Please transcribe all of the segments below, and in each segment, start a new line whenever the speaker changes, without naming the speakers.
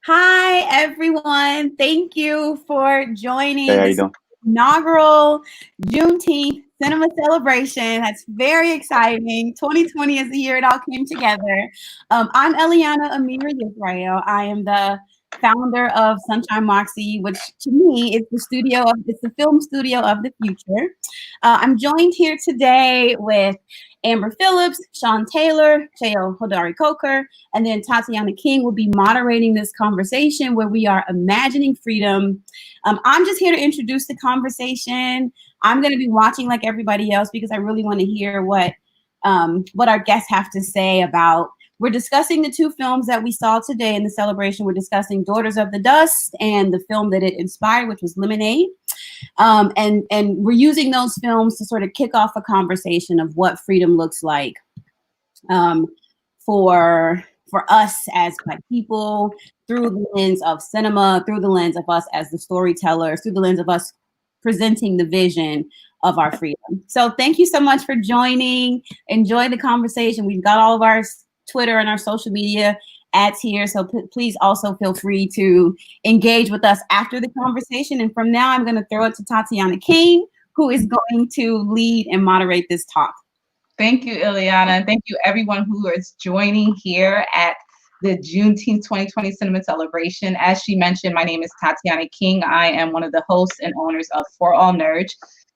Hi, everyone. Thank you for
Hey,
joining
how you
this
doing?
inaugural Juneteenth cinema celebration. That's very exciting. 2020 is the year it all came together. I'm Eliana Amir Yisrael. I am the founder of Sunshine Moxie, which to me is it's the film studio of the future. I'm joined here today with Amber Phillips, Sean Taylor, Cheo Hodari Coker, and then Tatiana King will be moderating this conversation where we are imagining freedom. I'm just here to introduce the conversation. I'm going to be watching like everybody else because I really want to hear what our guests have to say about. We're discussing the two films that we saw today in the celebration. We're discussing Daughters of the Dust and the film that it inspired, which was Lemonade. And we're using those films to sort of kick off a conversation of what freedom looks like um, for us as Black people through the lens of cinema, through the lens of us as the storytellers, through the lens of us presenting the vision of our freedom. So thank you so much for joining. Enjoy the conversation. We've got all of our Twitter and our social media ads here. So please also feel free to engage with us after the conversation. And from now, I'm going to throw it to Tatiana King, who is going to lead and moderate this talk.
Thank you, Ileana, and thank you everyone who is joining here at the Juneteenth 2020 Cinema Celebration. As she mentioned, my name is Tatiana King. I am one of the hosts and owners of For All Nerds,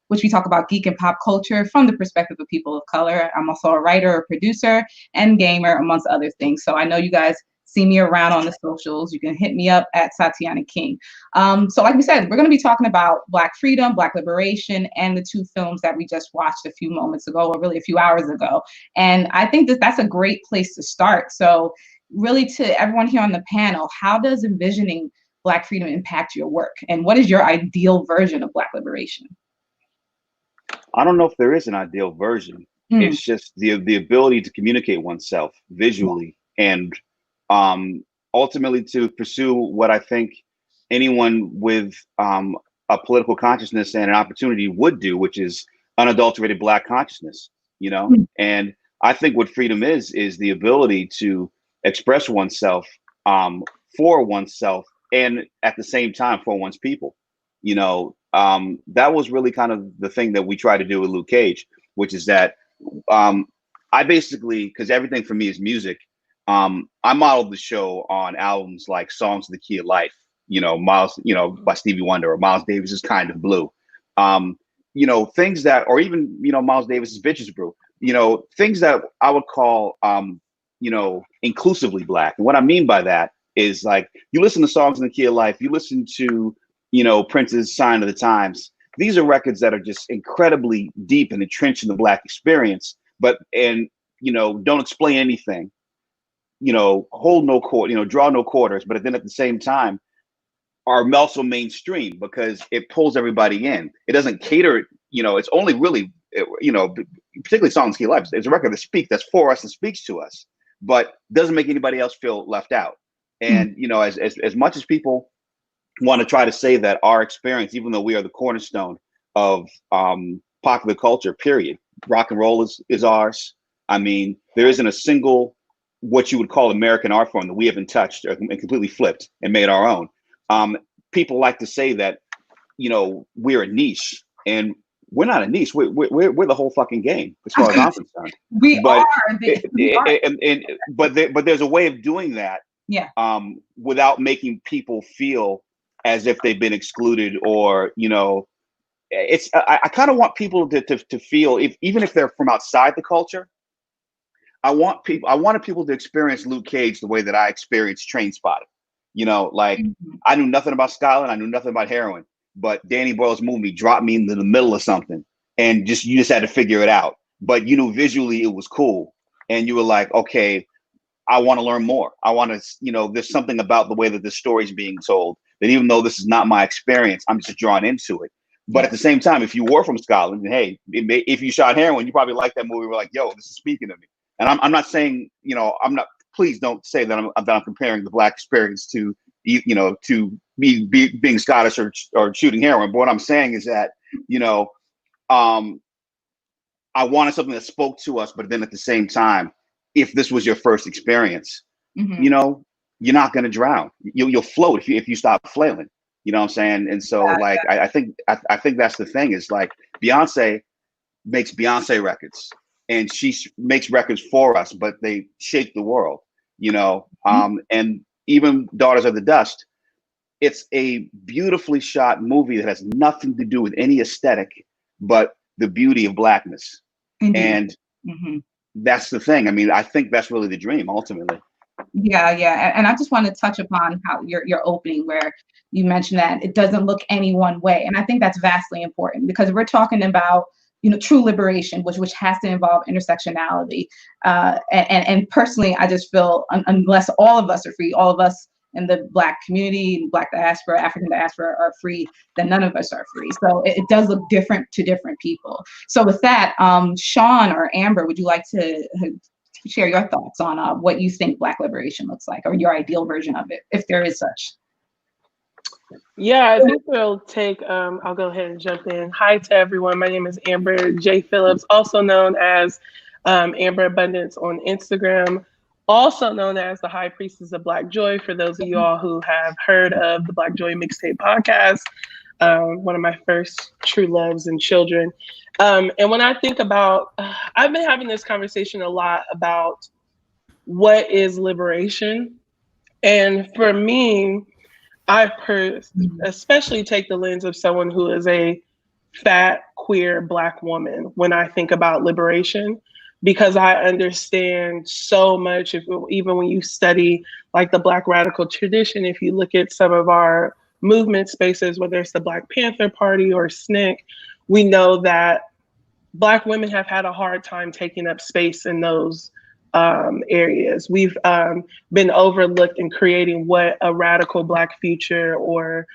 which we talk about geek and pop culture from the perspective of people of color. I'm also a writer, a producer, and gamer, amongst other things. So I know you guys see me around on the socials. You can hit me up at Tatiana King. So like we said, we're going to be talking about Black freedom, Black liberation, and the two films that we just watched a few moments ago, or really a few hours ago. And I think that that's a great place to start. So really, to everyone here on the panel, how does envisioning Black freedom impact your work? And what is your ideal version of Black liberation?
I don't know if there is an ideal version.
Mm.
It's just the ability to communicate oneself visually and ultimately to pursue what I think anyone with a political consciousness and an opportunity would do, which is unadulterated Black consciousness. You know,
Mm.
and I think what freedom is the ability to express oneself for oneself and at the same time for one's people. You know, that was really kind of the thing that we try to do with Luke Cage, which is that um, I basically, because everything for me is music, I modeled the show on albums like Songs of the Key of Life, Miles, by Stevie Wonder, or Miles Davis's Kind of Blue. Um, things that, or even, Miles Davis's Bitches Brew, things that I would call, inclusively Black. And what I mean by that is, like, you listen to Songs in the Key of Life, you listen to Prince's Sign of the Times. These are records that are just incredibly deep and entrenched in the Black experience, don't explain anything, hold no court, draw no quarters, but then at the same time are also mainstream because it pulls everybody in. It doesn't cater, it's only really, particularly Songs Key Life. It's a record that's for us and speaks to us, but doesn't make anybody else feel left out. And, as much as people want to try to say that our experience, even though we are the cornerstone of popular culture, period, rock and roll is ours. I mean, there isn't a single what you would call American art form that we haven't touched and completely flipped and made our own. People like to say that, we're a niche, and we're not a niche. We're the whole fucking game, as far as I'm concerned.
We
But
are.
but there's a way of doing that,
Yeah.
without making people feel as if they've been excluded, or it's. I kind of want people to feel, even if they're from outside the culture. I wanted people to experience Luke Cage the way that I experienced Train Spotting. Like, I knew nothing about Scotland, I knew nothing about heroin, but Danny Boyle's movie dropped me into the middle of something, and you just had to figure it out. But visually it was cool, and you were like, okay, I want to learn more. I want to, there's something about the way that this story is being told that, even though this is not my experience, I'm just drawn into it. But at the same time, if you were from Scotland, and hey, if you shot heroin, you probably like that movie. We're like, yo, this is speaking to me. And I'm not saying, I'm not. Please don't say that I'm comparing the Black experience to, to being Scottish or shooting heroin. But what I'm saying is that, I wanted something that spoke to us. But then at the same time, if this was your first experience, you're not going to drown. You'll float if you stop flailing. You know what I'm saying? And so like I think that's the thing is like Beyonce makes Beyonce records and she makes records for us, but they shake the world, you know. And even Daughters of the Dust, it's a beautifully shot movie that has nothing to do with any aesthetic but the beauty of blackness. And that's the thing. I mean, I think that's really the dream ultimately.
Yeah. And I just want to touch upon how your opening where you mentioned that it doesn't look any one way. And I think that's vastly important because we're talking about, you know, true liberation, which has to involve intersectionality. And personally, I just feel unless all of us are free, all of us in the Black community, Black diaspora, African diaspora are free, then none of us are free. So it does look different to different people. So with that, Sean or Amber, would you like to share your thoughts on what you think Black liberation looks like or your ideal version of it, if there is such?
Yeah, I think we'll take, I'll go ahead and jump in. Hi to everyone. My name is Amber J. Phillips, also known as Amber Abundance on Instagram, also known as the High Priestess of Black Joy, for those of you all who have heard of the Black Joy Mixtape podcast, one of my first true loves and children. And when I think about, I've been having this conversation a lot about what is liberation. And for me, I especially take the lens of someone who is a fat, queer Black woman when I think about liberation, because I understand so much, even when you study like the Black radical tradition, if you look at some of our movement spaces, whether it's the Black Panther Party or SNCC, we know that Black women have had a hard time taking up space in those areas. We've been overlooked in creating what a radical Black future, or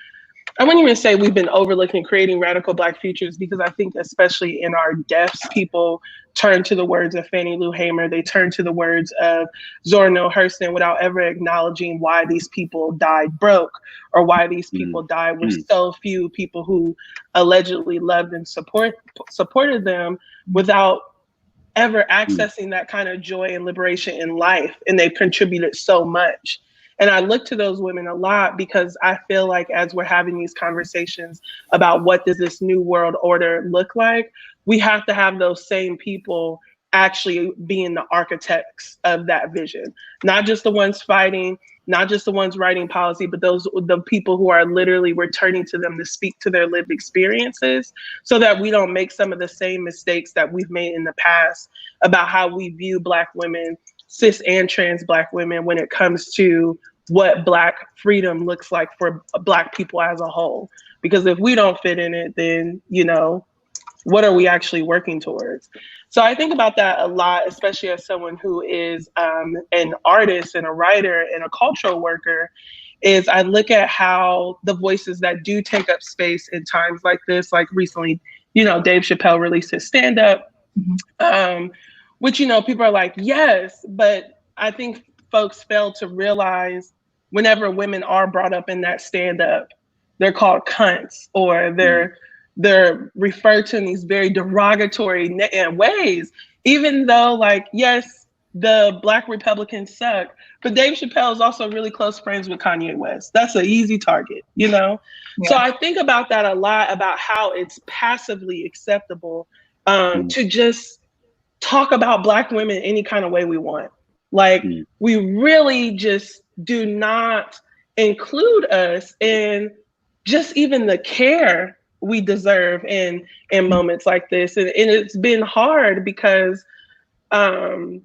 I wouldn't even say we've been overlooked in creating radical Black futures, because I think especially in our deaths, people turn to the words of Fannie Lou Hamer, they turn to the words of Zora Neale Hurston without ever acknowledging why these people died broke, or why these people died with so few people who allegedly loved and supported them, without ever accessing that kind of joy and liberation in life. And they contributed so much. And I look to those women a lot because I feel like as we're having these conversations about what does this new world order look like, we have to have those same people actually being the architects of that vision. Not just the ones fighting, not just the ones writing policy, but the people who are literally returning to them to speak to their lived experiences, so that we don't make some of the same mistakes that we've made in the past about how we view Black women, cis and trans Black women, when it comes to what Black freedom looks like for Black people as a whole. Because if we don't fit in it, then, you know, what are we actually working towards? So I think about that a lot, especially as someone who is an artist and a writer and a cultural worker, is I look at how the voices that do take up space in times like this, like recently, you know, Dave Chappelle released his stand-up, which, you know, people are like, yes, but I think folks fail to realize whenever women are brought up in that stand-up, they're called cunts, or they're referred to in these very derogatory ways, even though, like, yes, the Black Republicans suck, but Dave Chappelle is also really close friends with Kanye West. That's an easy target, you know? Yeah. So I think about that a lot, about how it's passively acceptable to just talk about Black women any kind of way we want. Like, we really just do not include us in just even the care we deserve in moments like this. And it's been hard because I've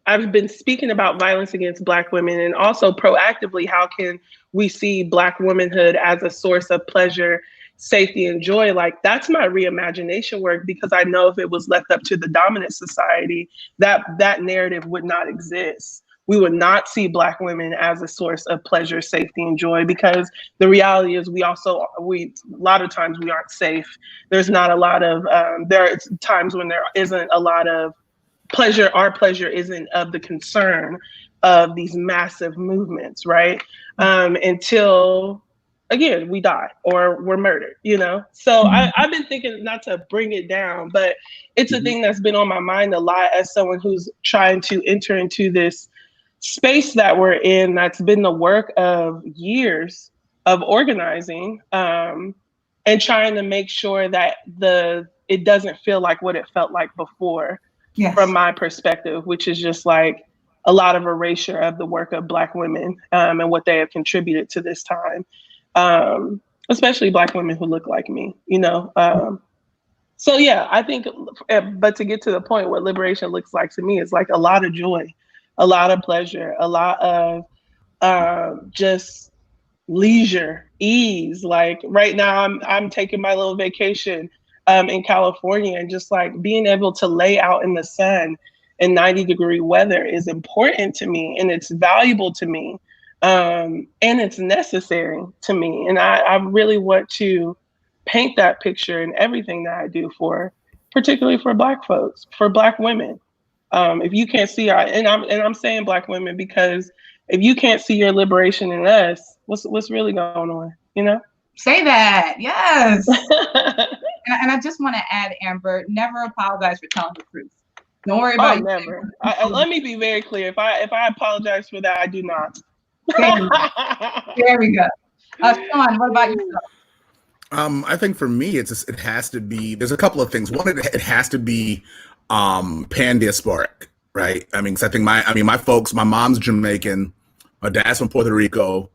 been speaking about violence against Black women, and also proactively, how can we see Black womanhood as a source of pleasure, safety, and joy? Like, that's my reimagination work, because I know if it was left up to the dominant society, that narrative would not exist. We would not see Black women as a source of pleasure, safety, and joy, because the reality is a lot of times we aren't safe. There's not a lot of, there are times when there isn't a lot of pleasure. Our pleasure isn't of the concern of these massive movements, right? Until, again, we die or we're murdered, you know? So I've been thinking, not to bring it down, but it's a thing that's been on my mind a lot as someone who's trying to enter into this space that we're in, that's been the work of years of organizing, and trying to make sure that it doesn't feel like what it felt like before. Yes. From my perspective, which is just like a lot of erasure of the work of Black women, and what they have contributed to this time, especially Black women who look like me, you know. So yeah, I think, but to get to the point, what liberation looks like to me is like a lot of joy, a lot of pleasure, a lot of just leisure, ease. Like right now, I'm taking my little vacation in California, and just like being able to lay out in the sun in 90-degree weather is important to me, and it's valuable to me, and it's necessary to me. And I really want to paint that picture in everything that I do, particularly for Black folks, for Black women. If you can't see and I'm saying Black women because if you can't see your liberation in us, what's really going on, you know?
Say that, yes. and I just want to add, Amber, never apologize for telling the truth. Don't worry about it.
Never. Let me be very clear. If I apologize for that, I do not.
There we go. Sean, what about yourself?
I think for me, it has to be. There's a couple of things. One, it has to be pan-diasporic, right? I mean, 'cause I think my folks, my mom's Jamaican, my dad's from Puerto Rico,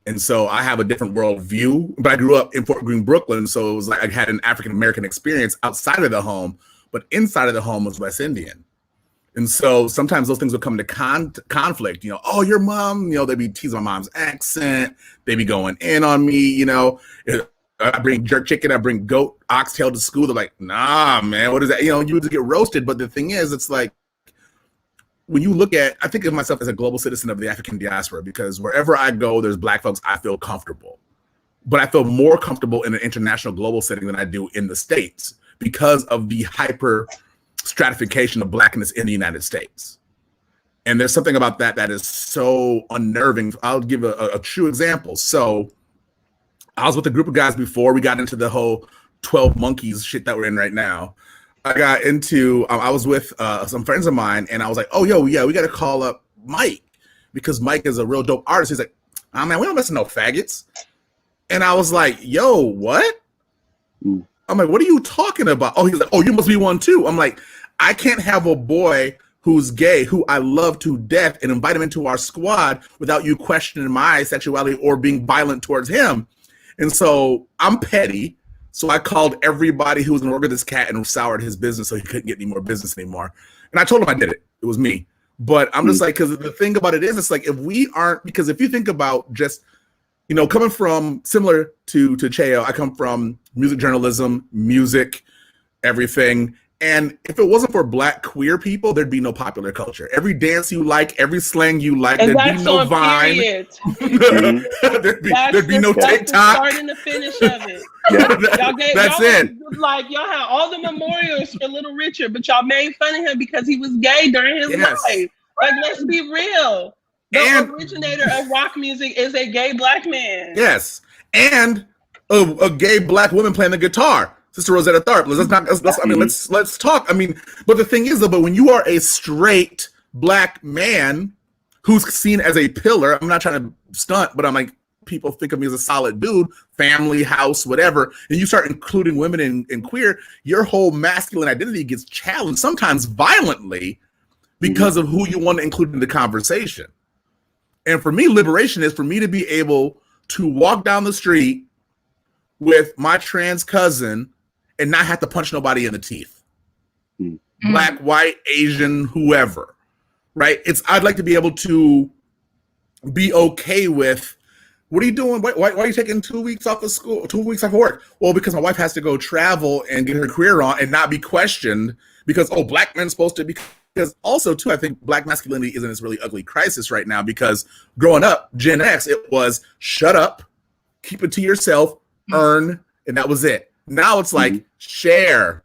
and so I have a different worldview. But I grew up in Fort Greene, Brooklyn, so it was like I had an African American experience outside of the home, but inside of the home was West Indian. And so sometimes those things would come to conflict. You know, oh, your mom. You know, they'd be teasing my mom's accent. They'd be going in on me. You know. I bring jerk chicken, I bring goat oxtail to school. They're like, nah, man, what is that? You know, you would get roasted. But the thing is, it's like, when you look at, I think of myself as a global citizen of the African diaspora, because wherever I go, there's Black folks, I feel comfortable. But I feel more comfortable in an international global setting than I do in the States because of the hyper stratification of Blackness in the United States. And there's something about that is so unnerving. I'll give a true example. So I was with a group of guys before we got into the whole 12 Monkeys shit that we're in right now. I got into, I was with some friends of mine, and I was like, oh, yo, yeah, we got to call up Mike because Mike is a real dope artist. He's like, oh, man, we don't listen to no faggots. And I was like, yo, what? I'm like, what are you talking about? Oh, he's like, oh, you must be one too. I'm like, I can't have a boy who's gay, who I love to death, and invite him into our squad without you questioning my sexuality or being violent towards him. And so I'm petty. So I called everybody who was going to work with this cat and soured his business so he couldn't get any more business anymore. And I told him I did it. It was me. But I'm just like, because the thing about it is, it's like, if we aren't, because if you think about just, you know, coming from, similar to Cheo, I come from music journalism, music, everything. And if it wasn't for Black queer people, there'd be no popular culture. Every dance you like, every slang you like,
and
there'd be no Vine. there'd be no TikTok.
That's the start and the finish of it.
Yeah. That's it.
Like, y'all had all the memorials for Little Richard, but y'all made fun of him because he was gay during his life. Like, let's be real. The originator of rock music is a gay Black man.
Yes, and a gay Black woman playing the guitar. Sister Rosetta Tharpe. Let's talk. I mean, but the thing is, though, but when you are a straight Black man who's seen as a pillar, I'm not trying to stunt, but I'm like, people think of me as a solid dude, family, house, whatever, and you start including women and queer, your whole masculine identity gets challenged, sometimes violently, because of who you want to include in the conversation. And for me, liberation is for me to be able to walk down the street with my trans cousin and not have to punch nobody in the teeth. Black, white, Asian, whoever, right? I'd like to be able to be okay with, what are you doing? Why are you taking 2 weeks off of school, 2 weeks off of work? Well, because my wife has to go travel and get her career on and not be questioned because, oh, Black men's supposed to be. Because also, too, I think Black masculinity is in this really ugly crisis right now because growing up, Gen X, it was shut up, keep it to yourself, earn, and that was it. Now it's like share,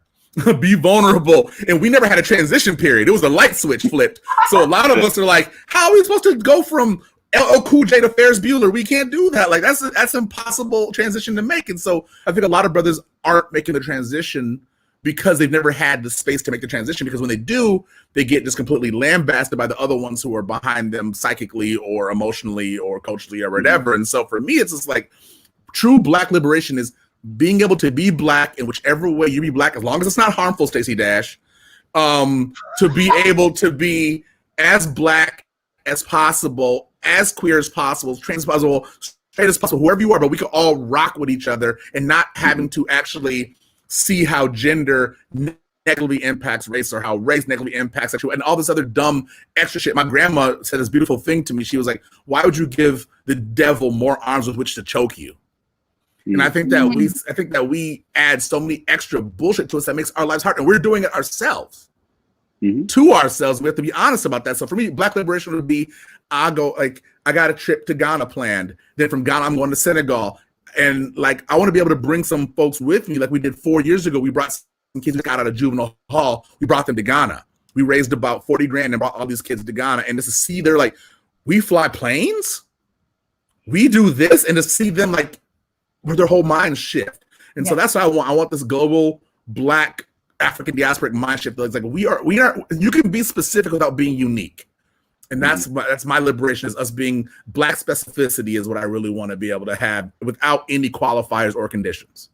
be vulnerable. And we never had a transition period. It was a light switch flipped. So a lot of us are like, how are we supposed to go from LL Cool J to Ferris Bueller? We can't do that. Like that's impossible transition to make. And so I think a lot of brothers aren't making the transition because they've never had the space to make the transition. Because when they do, they get just completely lambasted by the other ones who are behind them psychically or emotionally or culturally or whatever. And so for me, it's just like true Black liberation is being able to be Black in whichever way you be Black, as long as it's not harmful, Stacey Dash, to be able to be as Black as possible, as queer as possible, as trans as possible, straight as possible, whoever you are, but we can all rock with each other and not having to actually see how gender negatively impacts race or how race negatively impacts sexual and all this other dumb extra shit. My grandma said this beautiful thing to me. She was like, why would you give the devil more arms with which to choke you? And I think that we add so many extra bullshit to us that makes our lives hard, and we're doing it ourselves. To ourselves. We have to be honest about that. So for me, Black liberation would be, I got a trip to Ghana planned. Then from Ghana, I'm going to Senegal. And like, I want to be able to bring some folks with me. Like we did 4 years ago, we brought some kids that got out of juvenile hall. We brought them to Ghana. We raised about 40 grand and brought all these kids to Ghana. And just to see, they're like, we fly planes? We do this? And to see them like, where their whole minds shift. And so that's what I want. I want this global Black African diasporic mind shift. It's like we are, you can be specific without being unique. And that's my liberation, is us being Black specificity is what I really want to be able to have without any qualifiers or conditions.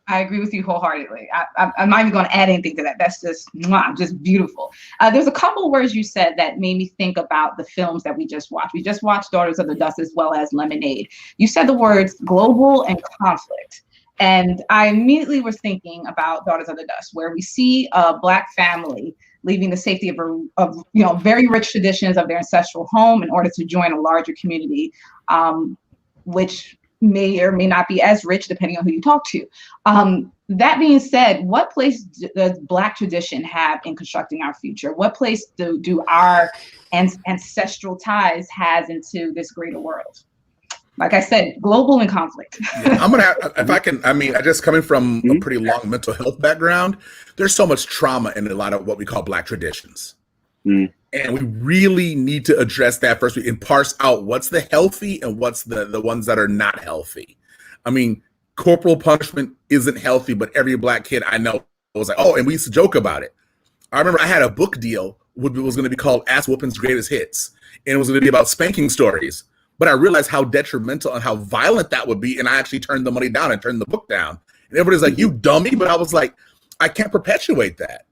I agree with you wholeheartedly. I'm not even going to add anything to that. That's just beautiful. There's a couple words you said that made me think about the films that we just watched. We just watched Daughters of the Dust as well as Lemonade. You said the words global and conflict. And I immediately was thinking about Daughters of the Dust, where we see a Black family leaving the safety of very rich traditions of their ancestral home in order to join a larger community, which may or may not be as rich depending on who you talk to. That being said, what place does Black tradition have in constructing our future? What place do our ancestral ties has into this greater world? Like I said, global and conflict.
I'm gonna, if I can, I mean, just coming from a pretty long mental health background, there's so much trauma in a lot of what we call Black traditions. And we really need to address that first and parse out what's the healthy and what's the ones that are not healthy. I mean, corporal punishment isn't healthy, but every Black kid I know was like, oh, and we used to joke about it. I remember I had a book deal, which was going to be called Ass Whooping's Greatest Hits. And it was going to be about spanking stories. But I realized how detrimental and how violent that would be. And I actually turned the money down and turned the book down. And everybody's like, you dummy. But I was like, I can't perpetuate that.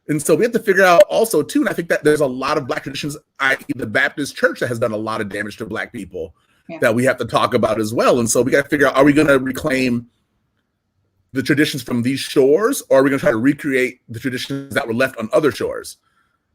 And so we have to figure out also, too, and I think that there's a lot of Black traditions, i.e. the Baptist church, that has done a lot of damage to Black people that we have to talk about as well. And so we got to figure out, are we going to reclaim the traditions from these shores, or are we going to try to recreate the traditions that were left on other shores?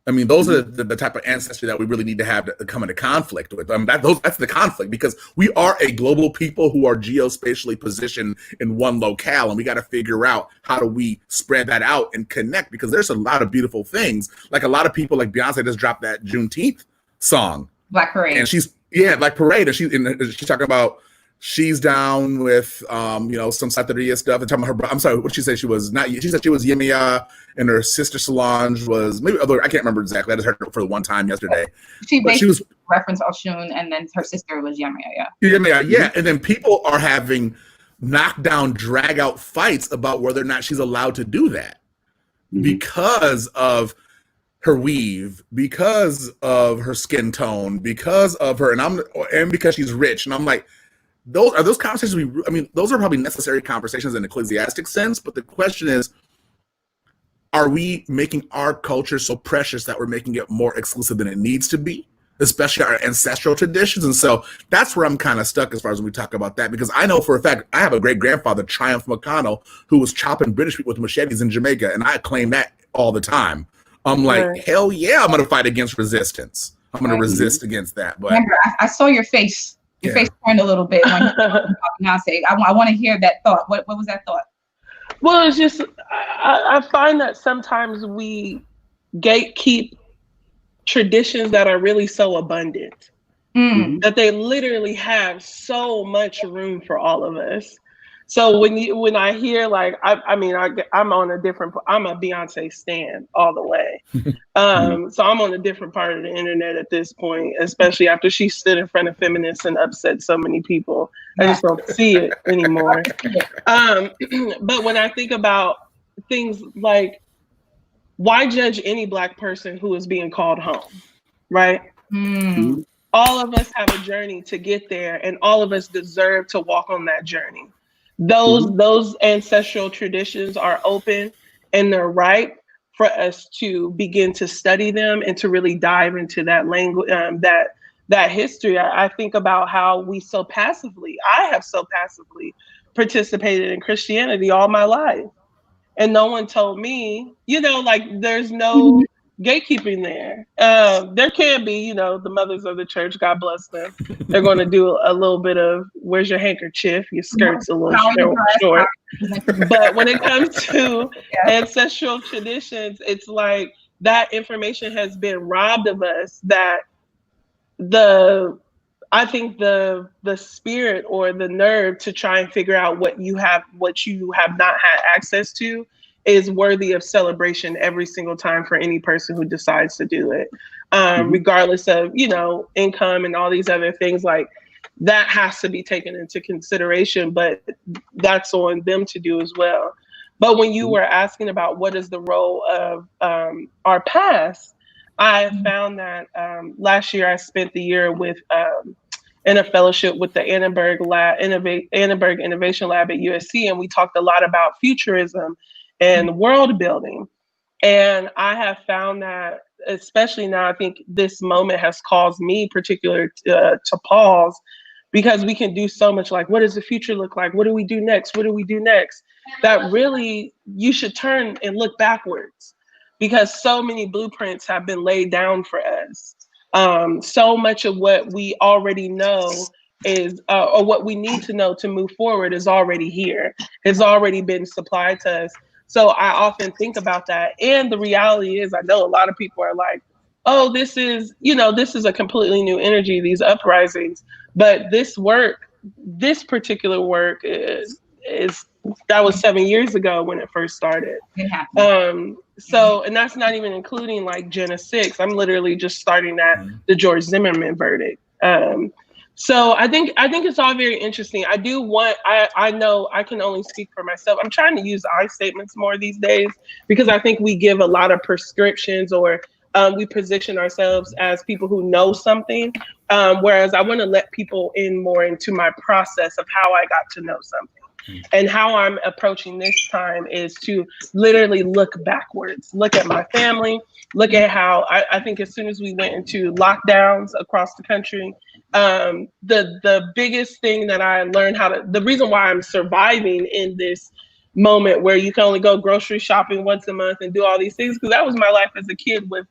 I mean, those are the type of ancestry that we really need to have to come into conflict with. I mean, that's the conflict, because we are a global people who are geospatially positioned in one locale, and we got to figure out how do we spread that out and connect, because there's a lot of beautiful things. Like a lot of people, like Beyonce just dropped that Juneteenth song,
Black Parade,
and she's Black Parade, and she's talking about she's down with some Satiriya stuff. And talking about her, I'm sorry, what did she say? She was not. She said she was Yemiya, and her sister Solange was maybe. Although I can't remember exactly. I just heard her for the one time yesterday.
She was referenced Oshun, and then her sister was Yemiya.
Yeah. And then people are having knockdown, drag out fights about whether or not she's allowed to do that because of her weave, because of her skin tone, because of her, and because she's rich. And I'm like, those conversations those are probably necessary conversations in an ecclesiastic sense, but the question is, are we making our culture so precious that we're making it more exclusive than it needs to be, especially our ancestral traditions? And so that's where I'm kind of stuck as far as when we talk about that, because I know for a fact I have a great grandfather, Triumph McConnell, who was chopping British people with machetes in Jamaica, and I claim that all the time. I'm like, hell yeah, I'm going to fight against resistance. I'm going to resist against that. But
remember, I saw your face. Your face turned a little bit when you were talking about Beyonce. I want to hear that thought. What was that thought?
Well, it's just, I find that sometimes we gatekeep traditions that are really so abundant, that they literally have so much room for all of us. So when I hear like, I'm on a different, I'm a Beyonce stan all the way. So I'm on a different part of the internet at this point, especially after she stood in front of feminists and upset so many people. I just don't see it anymore. But when I think about things like, why judge any Black person who is being called home, right?
Mm.
All of us have a journey to get there, and all of us deserve to walk on that journey. Those ancestral traditions are open and they're ripe for us to begin to study them and to really dive into that language, that history. I think about how I have so passively participated in Christianity all my life. And no one told me, like, there's no gatekeeping there. There can be, the mothers of the church, God bless them. They're going to do a little bit of, where's your handkerchief? Your skirt's a little short. But when it comes to ancestral traditions, it's like that information has been robbed of us, that I think the spirit or the nerve to try and figure out what you have not had access to is worthy of celebration every single time for any person who decides to do it, regardless of income and all these other things. Like, that has to be taken into consideration, but that's on them to do as well. But when you were asking about what is the role of our past, I found that last year I spent the year with in a fellowship with the Annenberg Innovation Lab at USC, and we talked a lot about futurism and world building. And I have found that, especially now, I think this moment has caused me particular to pause, because we can do so much, like, what does the future look like? What do we do next? What do we do next? That really, you should turn and look backwards, because so many blueprints have been laid down for us. So much of what we already know is, or what we need to know to move forward, is already here. It's already been supplied to us. So I often think about that. And the reality is, I know a lot of people are like, oh, this is a completely new energy, these uprisings. But this particular work is that was 7 years ago when it first started. So, and that's not even including like Jenna 6. I'm literally just starting at the George Zimmerman verdict. So I think it's all very interesting. I know I can only speak for myself. I'm trying to use I statements more these days, because I think we give a lot of prescriptions, or we position ourselves as people who know something. Whereas I want to let people in more into my process of how I got to know something. And how I'm approaching this time is to literally look backwards, look at my family, look at how I think as soon as we went into lockdowns across the country, the biggest thing that I learned the reason why I'm surviving in this moment where you can only go grocery shopping once a month and do all these things, because that was my life as a kid with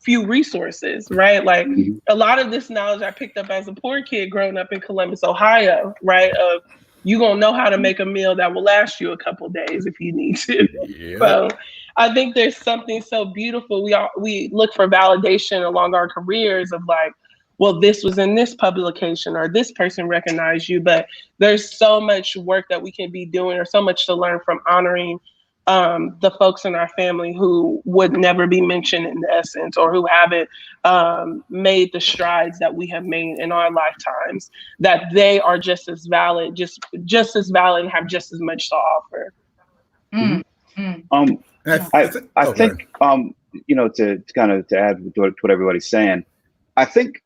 few resources, right? Like, a lot of this knowledge I picked up as a poor kid growing up in Columbus, Ohio, right? Of, you gonna know how to make a meal that will last you a couple days if you need to. Yeah. So I think there's something so beautiful. We look for validation along our careers of like, well, this was in this publication, or this person recognized you, but there's so much work that we can be doing, or so much to learn from honoring the folks in our family who would never be mentioned in the essence, or who haven't made the strides that we have made in our lifetimes, that they are just as valid, just as valid, and have just as much to offer.
I think to kind of to add to what everybody's saying, I think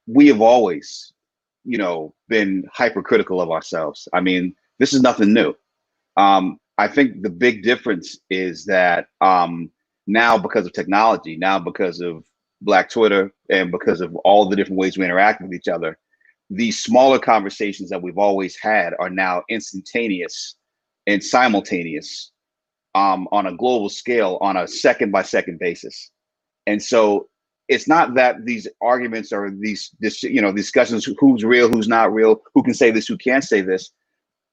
we have always been hypercritical of ourselves. I mean, this is nothing new. I think the big difference is that now, because of technology, now because of Black Twitter, and because of all the different ways we interact with each other, these smaller conversations that we've always had are now instantaneous and simultaneous on a global scale, on a second-by-second basis. And so it's not that these arguments or these discussions, who's real, who's not real, who can say this, who can't say this.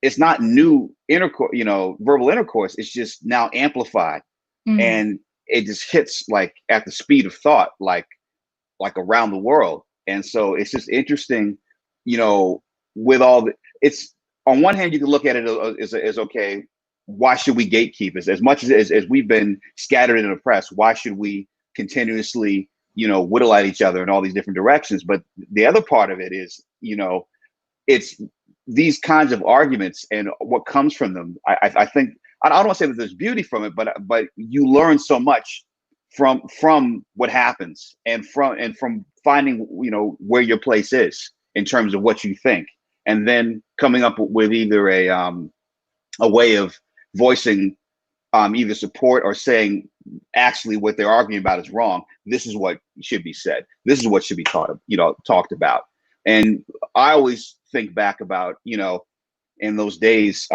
It's not new intercourse, verbal intercourse. It's just now amplified, and it just hits like at the speed of thought, like around the world. And so it's just interesting, with all it's on one hand, you can look at it as okay, why should we gatekeep? As much as we've been scattered and oppressed, why should we continuously, whittle at each other in all these different directions? But the other part of it is, it's these kinds of arguments and what comes from them. I think I don't want to say that there's beauty from it, but you learn so much from what happens and from finding, you know, where your place is in terms of what you think, and then coming up with either a way of voicing either support or saying actually what they're arguing about is wrong. This is what should be said. This is what should be talked about. And I always think back about, you know, in those days,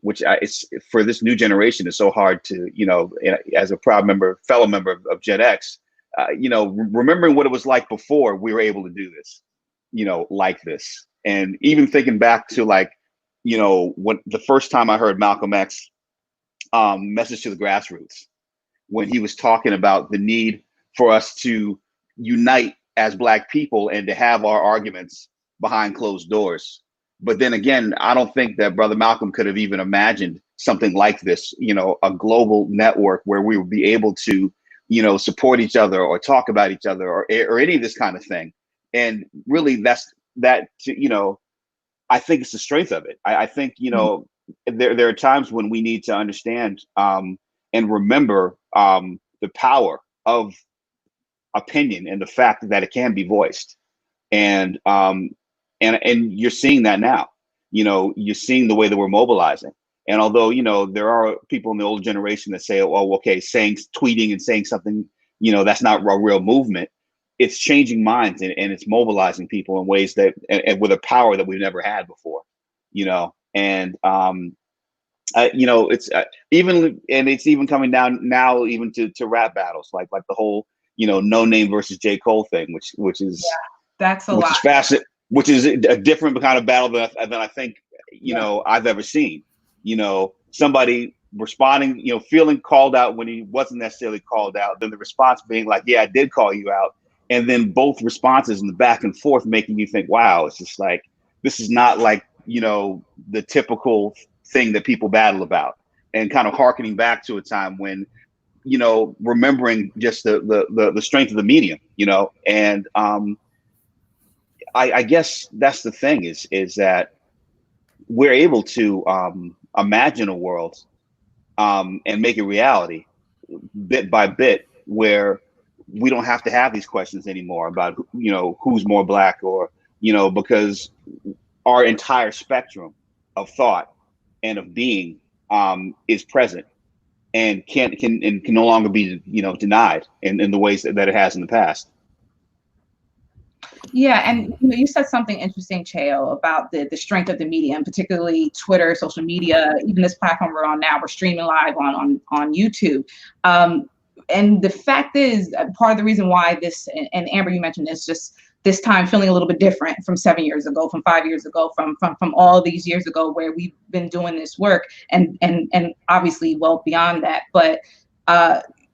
which it's for this new generation is so hard to, you know, as a fellow member of Gen X, you know, remembering what it was like before we were able to do this, you know, like this. And even thinking back to, like, you know, when the first time I heard Malcolm X message to the grassroots, when he was talking about the need for us to unite as Black people and to have our arguments behind closed doors. But then again, I don't think that Brother Malcolm could have even imagined something like this, you know, a global network where we would be able to, you know, support each other or talk about each other or any of this kind of thing. And really you know, I think it's the strength of it. I think, you know, there are times when we need to understand and remember the power of opinion and the fact that it can be voiced. And you're seeing that now. You know, you're seeing the way that we're mobilizing. And although, you know, there are people in the older generation that say, oh, okay, tweeting and saying something, you know, that's not a real movement. It's changing minds and it's mobilizing people in ways that, and with a power that we've never had before, you know. And you know, it's even coming down now even to rap battles, like the whole, you know, No Name versus J. Cole thing, which is
that's a lot.
Is fascinating, which is a different kind of battle than I think, you know, I've ever seen. You know, somebody responding, you know, feeling called out when he wasn't necessarily called out, then the response being like, yeah, I did call you out. And then both responses in the back and forth making you think, wow, it's just like, this is not like, you know, the typical thing that people battle about, and kind of hearkening back to a time when, you know, remembering just the strength of the medium, you know. And I guess that's the thing is that we're able to imagine a world and make it reality bit by bit, where we don't have to have these questions anymore about, you know, who's more Black, or, you know, because our entire spectrum of thought and of being is present and can no longer be, you know, denied in the ways that it has in the past.
Yeah, and you know, you said something interesting, Cheo, about the strength of the media, and particularly Twitter, social media, even this platform we're on now. We're streaming live on YouTube. And the fact is, part of the reason why this, and Amber, you mentioned this, just this time feeling a little bit different from 7 years ago, from 5 years ago, from all these years ago where we've been doing this work, and obviously well beyond that. But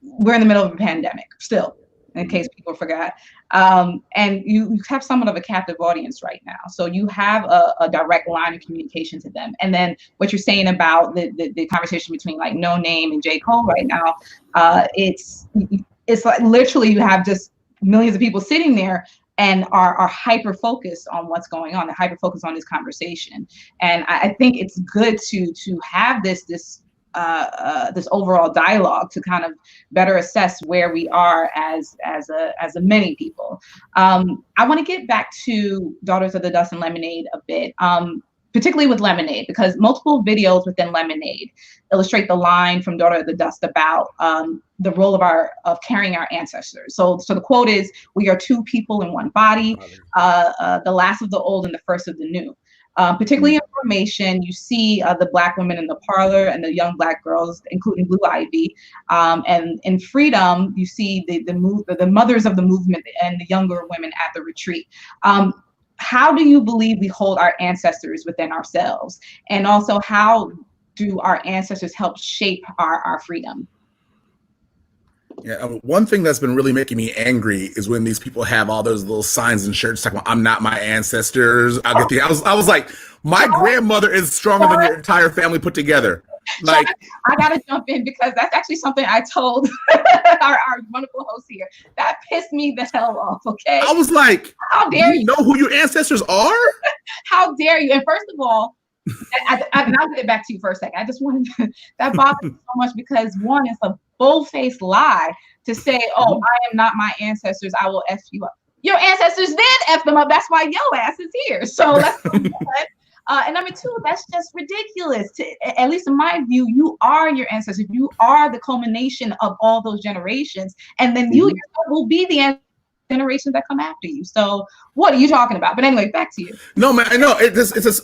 we're in the middle of a pandemic still, in case people forgot. And you have somewhat of a captive audience right now. So you have a direct line of communication to them. And then what you're saying about the conversation between like No Name and J. Cole right now, it's like literally you have just millions of people sitting there and are hyper focused on what's going on. They're hyper focused on this conversation. And I think it's good to have this overall dialogue to kind of better assess where we are as a many people. I want to get back to Daughters of the Dust and Lemonade a bit, particularly with Lemonade, because multiple videos within Lemonade illustrate the line from Daughter of the Dust about the role of carrying our ancestors. So the quote is, "We are two people in one body, the last of the old and the first of the new." Particularly in Formation, you see the Black women in the parlor and the young Black girls, including Blue Ivy. And in Freedom, you see the mothers of the movement and the younger women at the retreat. How do you believe we hold our ancestors within ourselves? And also, how do our ancestors help shape our freedom?
Yeah, one thing that's been really making me angry is when these people have all those little signs and shirts talking about, "I'm not my ancestors." I was like, my grandmother is stronger than your entire family put together. Like,
I gotta jump in because that's actually something I told our wonderful host here. That pissed me the hell off. Okay,
I was like,
how dare you
know who your ancestors are?
How dare you? And first of all, And I'll get it back to you for a second. I just wanted that bothers me so much because one, it's a bull-faced lie to say, oh, I am not my ancestors, I will F you up. Your ancestors did F them up. That's why your ass is here. So let's go ahead. And number two, that's just ridiculous. At least in my view, you are your ancestors. You are the culmination of all those generations. And then you yourself will be the generations that come after you. So what are you talking about? But anyway, back to you.
No, man, I know.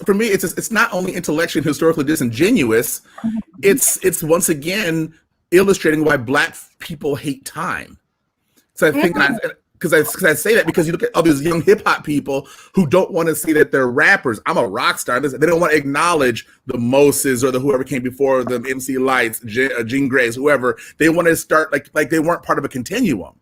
For me, it's not only intellectually and historically disingenuous. It's once again illustrating why Black people hate time. So I think because I say that because you look at all these young hip hop people who don't want to see that they're rappers. I'm a rock star. They don't want to acknowledge the Moses or the whoever came before them, MC Lights, Jean Grays, whoever. They want to start like they weren't part of a continuum.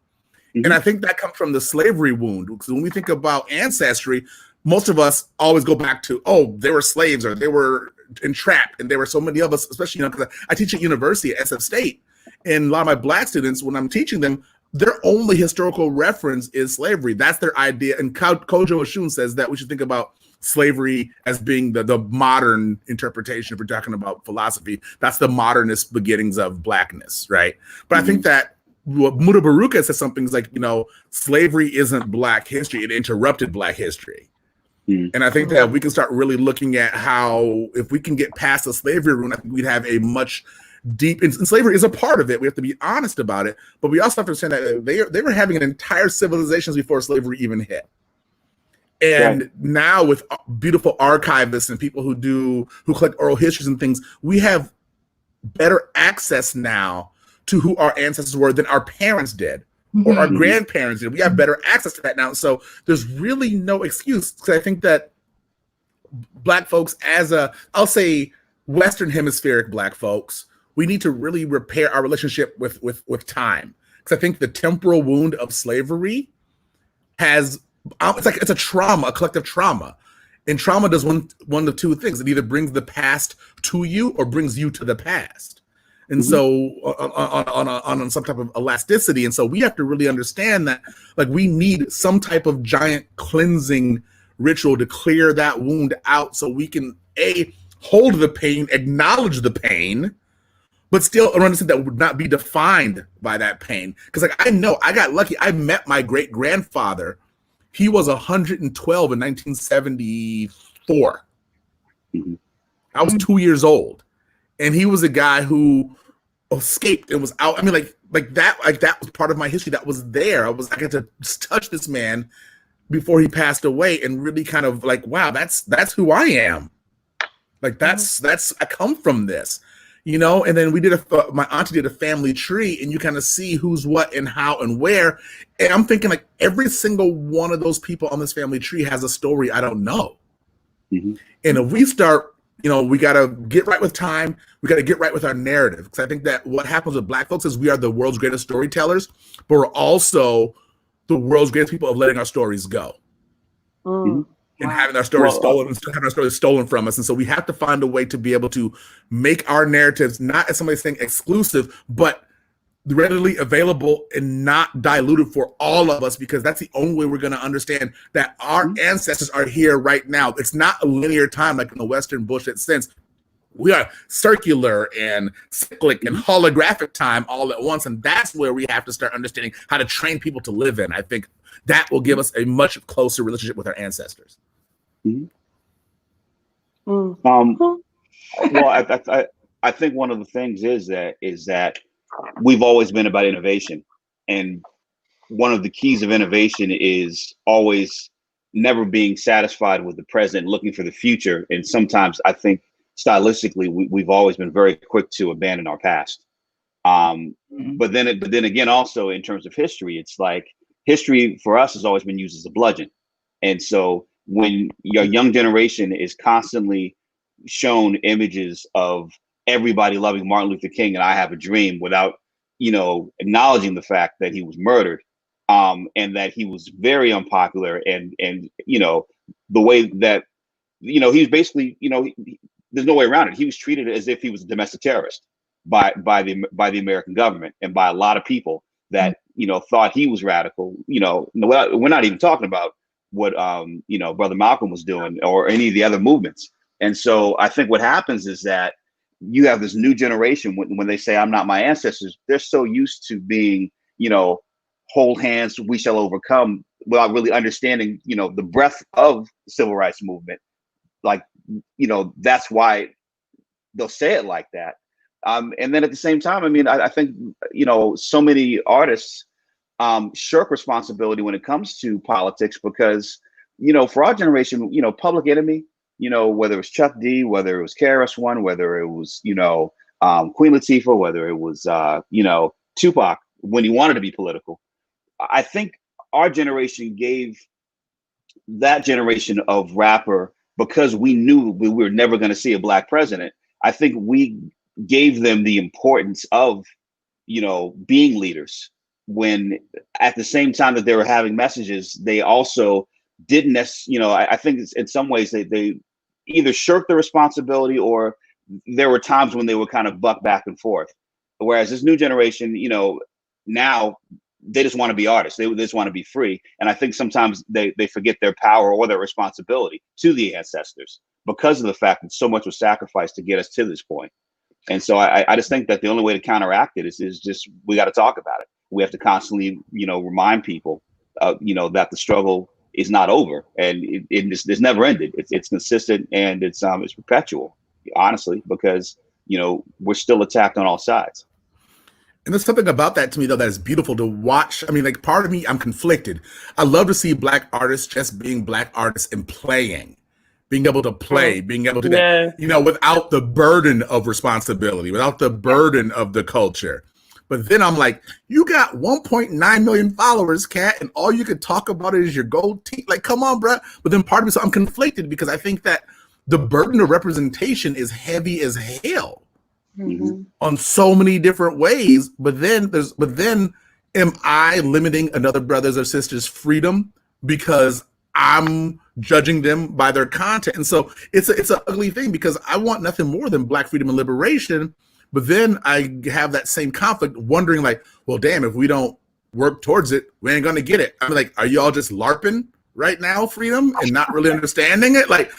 And I think that comes from the slavery wound. Because when we think about ancestry, most of us always go back to, oh, they were slaves or they were entrapped. And there were so many of us, especially, because I teach at university at SF State. And a lot of my Black students, when I'm teaching them, their only historical reference is slavery. That's their idea. And Kojo Oshun says that we should think about slavery as being the modern interpretation. If we're talking about philosophy, that's the modernist beginnings of Blackness, right? But I think that Muda Baruka says something like, slavery isn't Black history. It interrupted Black history. And I think that we can start really looking at how, if we can get past the slavery route, I think we'd have a much deep, and slavery is a part of it. We have to be honest about it, but we also have to understand that they were having an entire civilizations before slavery even hit. And now with beautiful archivists and people who collect oral histories and things, we have better access now to who our ancestors were than our parents did or our grandparents did. We have better access to that now. So there's really no excuse, because I think that Black folks, I'll say Western hemispheric Black folks, we need to really repair our relationship with time. Because I think the temporal wound of slavery it's a trauma, a collective trauma. And trauma does one of two things. It either brings the past to you or brings you to the past. And so on some type of elasticity. And so we have to really understand that, like, we need some type of giant cleansing ritual to clear that wound out, so we can hold the pain, acknowledge the pain, but still understand that would not be defined by that pain. Because I know I got lucky. I met my great grandfather. He was 112 in 1974. I was 2 years old. And he was a guy who escaped and was out. I mean, like that was part of my history that was there. I got to just touch this man before he passed away and really kind of like, wow, that's who I am. Like that's I come from this, and then my auntie did a family tree, and you kind of see who's what and how and where. And I'm thinking, like, every single one of those people on this family tree has a story I don't know. And if we start, we got to get right with time. We got to get right with our narrative. Because I think that what happens with Black folks is we are the world's greatest storytellers, but we're also the world's greatest people of letting our stories go. And having our stories stolen from us. And so we have to find a way to be able to make our narratives, not as somebody saying exclusive, but readily available and not diluted for all of us, because that's the only way we're going to understand that our ancestors are here right now. It's not a linear time like in the Western bullshit sense. We are circular and cyclic and holographic time all at once. And that's where we have to start understanding how to train people to live in. I think that will give us a much closer relationship with our ancestors.
Well, I think one of the things is that we've always been about innovation, and one of the keys of innovation is always never being satisfied with the present, looking for the future. And sometimes I think stylistically we've always been very quick to abandon our past. But then again, also in terms of history, it's like history for us has always been used as a bludgeon. And so when your young generation is constantly shown images of everybody loving Martin Luther King and I Have a Dream without, acknowledging the fact that he was murdered, and that he was very unpopular, and the way that, he was basically, there's no way around it. He was treated as if he was a domestic terrorist by the American government and by a lot of people that, thought he was radical. We're not even talking about what Brother Malcolm was doing or any of the other movements. And so I think what happens is that you have this new generation when they say, I'm not my ancestors, they're so used to being, hold hands, we shall overcome, without really understanding, the breadth of the civil rights movement. Like, that's why they'll say it like that. And then at the same time, I mean, I think, so many artists shirk responsibility when it comes to politics because, for our generation, Public Enemy, whether it was Chuck D, whether it was KRS-One, whether it was, Queen Latifah, whether it was, Tupac, when he wanted to be political. I think our generation gave that generation of rapper, because we knew we were never going to see a Black president. I think we gave them the importance of, being leaders, when at the same time that they were having messages, they also didn't necessarily, I think in some ways they either shirked the responsibility, or there were times when they would kind of buck back and forth. Whereas this new generation, now they just want to be artists. They just want to be free. And I think sometimes they forget their power or their responsibility to the ancestors because of the fact that so much was sacrificed to get us to this point. And so I just think that the only way to counteract it is just, we got to talk about it. We have to constantly, remind people, that the struggle is not over, and it's never ended. It's consistent, and it's perpetual, honestly, because, we're still attacked on all sides.
And there's something about that to me, though, that is beautiful to watch. I mean, like, part of me, I'm conflicted. I love to see Black artists just being Black artists and playing, being able to play, being able to, without the burden of responsibility, without the burden of the culture. But then I'm like, you got 1.9 million followers, Kat, and all you could talk about is your gold teeth. Like, come on, bro. But then part of me, so I'm conflicted because I think that the burden of representation is heavy as hell. Mm-hmm. On so many different ways, but then am I limiting another brother's or sister's freedom because I'm judging them by their content? And so it's an ugly thing, because I want nothing more than Black freedom and liberation, but then I have that same conflict, wondering like, well, damn, if we don't work towards it, we ain't gonna get it. I'm like, are y'all just LARPing right now, freedom, and not really understanding it? Like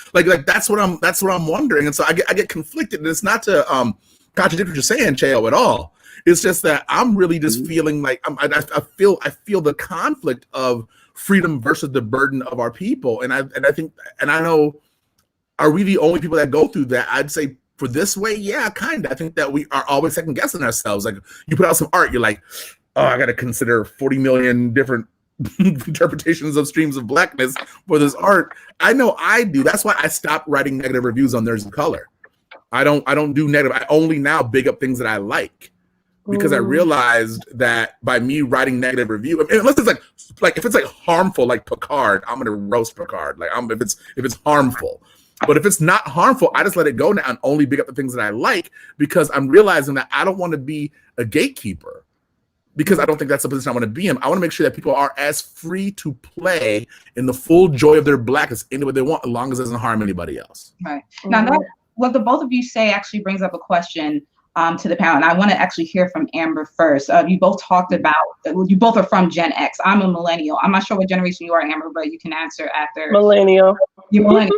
that's what I'm wondering. And so I get conflicted, and it's not to contradict what you're saying, Cheo, at all. It's just that I'm really just feeling like I feel the conflict of freedom versus the burden of our people, and I think, and I know, are we the only people that go through that? I'd say for this way, yeah, kind of. I think that we are always second guessing ourselves. Like, you put out some art, you're like, oh, I got to consider 40 million different interpretations of streams of Blackness for this art. I know I do. That's why I stopped writing negative reviews on Nerds of Color. I don't do negative. I only now big up things that I like, because I realized that by me writing negative review, I mean, unless it's like if it's like harmful, like Picard, I'm gonna roast Picard. Like, if it's harmful, but if it's not harmful, I just let it go now and only big up the things that I like, because I'm realizing that I don't want to be a gatekeeper, because I don't think that's the position I want to be in. I want to make sure that people are as free to play in the full joy of their Blackness, any way they want, as long as it doesn't harm anybody else.
Right. Now, what the both of you say actually brings up a question to the panel, and I want to actually hear from Amber first. You both talked about, you both are from Gen X. I'm a millennial. I'm not sure what generation you are, Amber, but you can answer after.
Millennial.
You're millennial.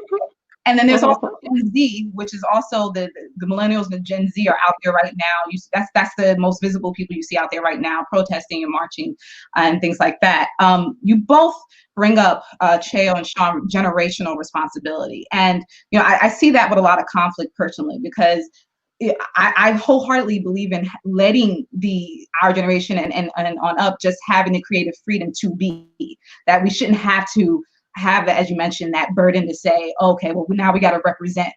And then there's also Gen Z, which is also the millennials and the Gen Z are out there right now. That's the most visible people you see out there right now, protesting and marching and things like that. You both bring up, Cheo and Sean, generational responsibility. And, I see that with a lot of conflict personally, because I wholeheartedly believe in letting our generation and on up just having the creative freedom to be, that we shouldn't have to have, as you mentioned, that burden to say, okay, well, now we got to represent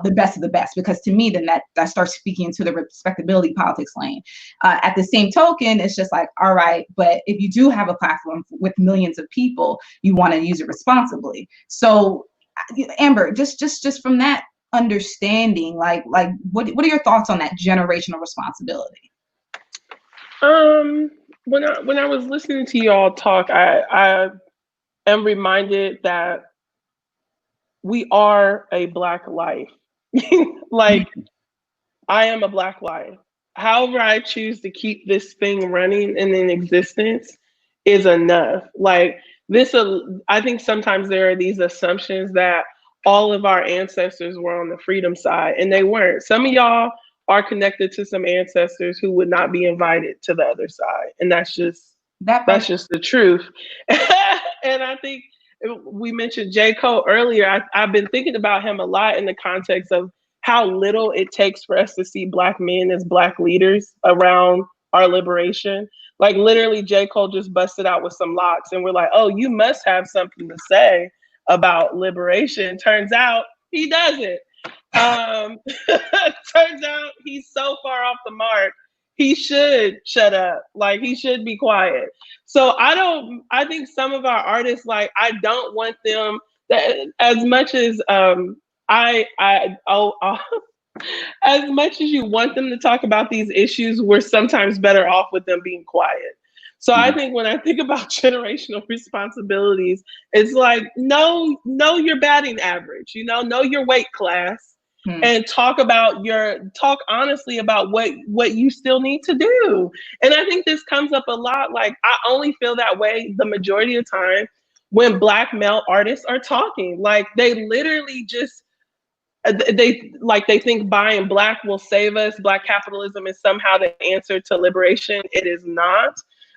the best of the best, because to me, then that starts speaking into the respectability politics lane. At the same token, it's just like, all right, but if you do have a platform with millions of people, you want to use it responsibly. So, Amber, just from that understanding, like what are your thoughts on that generational responsibility?
When I was listening to y'all talk, I am reminded that we are a Black life. Like, I am a Black life. However I choose to keep this thing running and in existence is enough. Like, this, I think sometimes there are these assumptions that, all of our ancestors were on the freedom side, and they weren't. Some of y'all are connected to some ancestors who would not be invited to the other side, and that's just the truth. And I think we mentioned J. Cole earlier. I've been thinking about him a lot in the context of how little it takes for us to see Black men as Black leaders around our liberation. Like literally, J. Cole just busted out with some locks, and we're like, oh, you must have something to say about liberation. Turns out he doesn't. Turns out he's so far off the mark. He should shut up. Like he should be quiet. So I think some of our artists, like, I don't want them that, as much as as much as you want them to talk about these issues, we're sometimes better off with them being quiet. So I think when I think about generational responsibilities, it's like, know your batting average, know your weight class, and talk honestly about what you still need to do. And I think this comes up a lot. Like, I only feel that way the majority of the time when Black male artists are talking. Like, they literally just, they think buying Black will save us. Black capitalism is somehow the answer to liberation. It is not.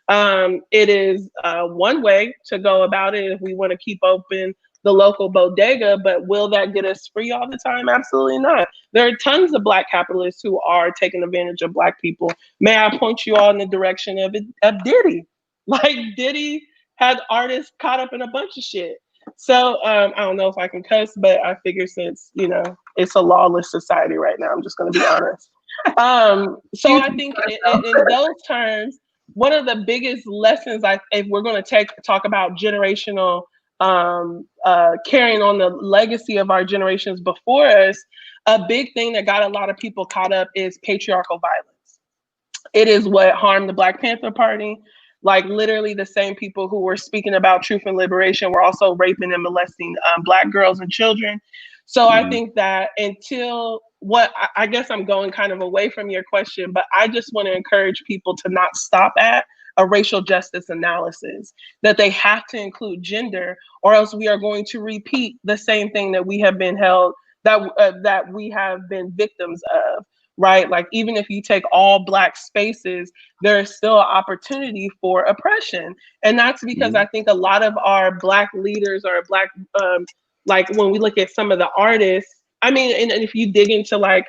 It is one way to go about it if we want to keep open the local bodega, but will that get us free all the time? Absolutely not. There are tons of Black capitalists who are taking advantage of Black people. May I point you all in the direction of Diddy? Like, Diddy had artists caught up in a bunch of shit. So I don't know if I can cuss, but I figure since, it's a lawless society right now, I'm just going to be honest. So I think in those terms, one of the biggest lessons, if we're going to talk about generational carrying on the legacy of our generations before us, a big thing that got a lot of people caught up is patriarchal violence. It is what harmed the Black Panther Party. Like, literally the same people who were speaking about truth and liberation were also raping and molesting Black girls and children. So I think that I guess I'm going kind of away from your question, but I just want to encourage people to not stop at a racial justice analysis, that they have to include gender, or else we are going to repeat the same thing that we have been that we have been victims of, right? Like, even if you take all Black spaces, there is still an opportunity for oppression. And that's because I think a lot of our Black leaders or Black, like when we look at some of the artists, I mean, and if you dig into like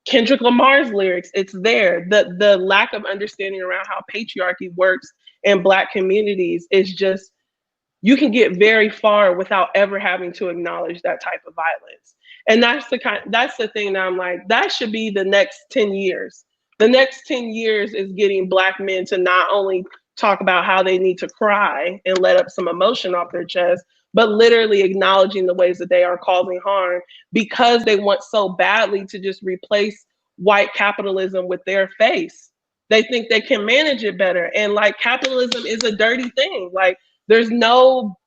Kendrick Lamar's lyrics, it's there. The lack of understanding around how patriarchy works in Black communities is just, you can get very far without ever having to acknowledge that type of violence. And that's the thing that I'm like, that should be the next 10 years. The next 10 years is getting Black men to not only talk about how they need to cry and let up some emotion off their chest, but literally acknowledging the ways that they are causing harm, because they want so badly to just replace white capitalism with their face. They think they can manage it better. And like, capitalism is a dirty thing. Like, there's no,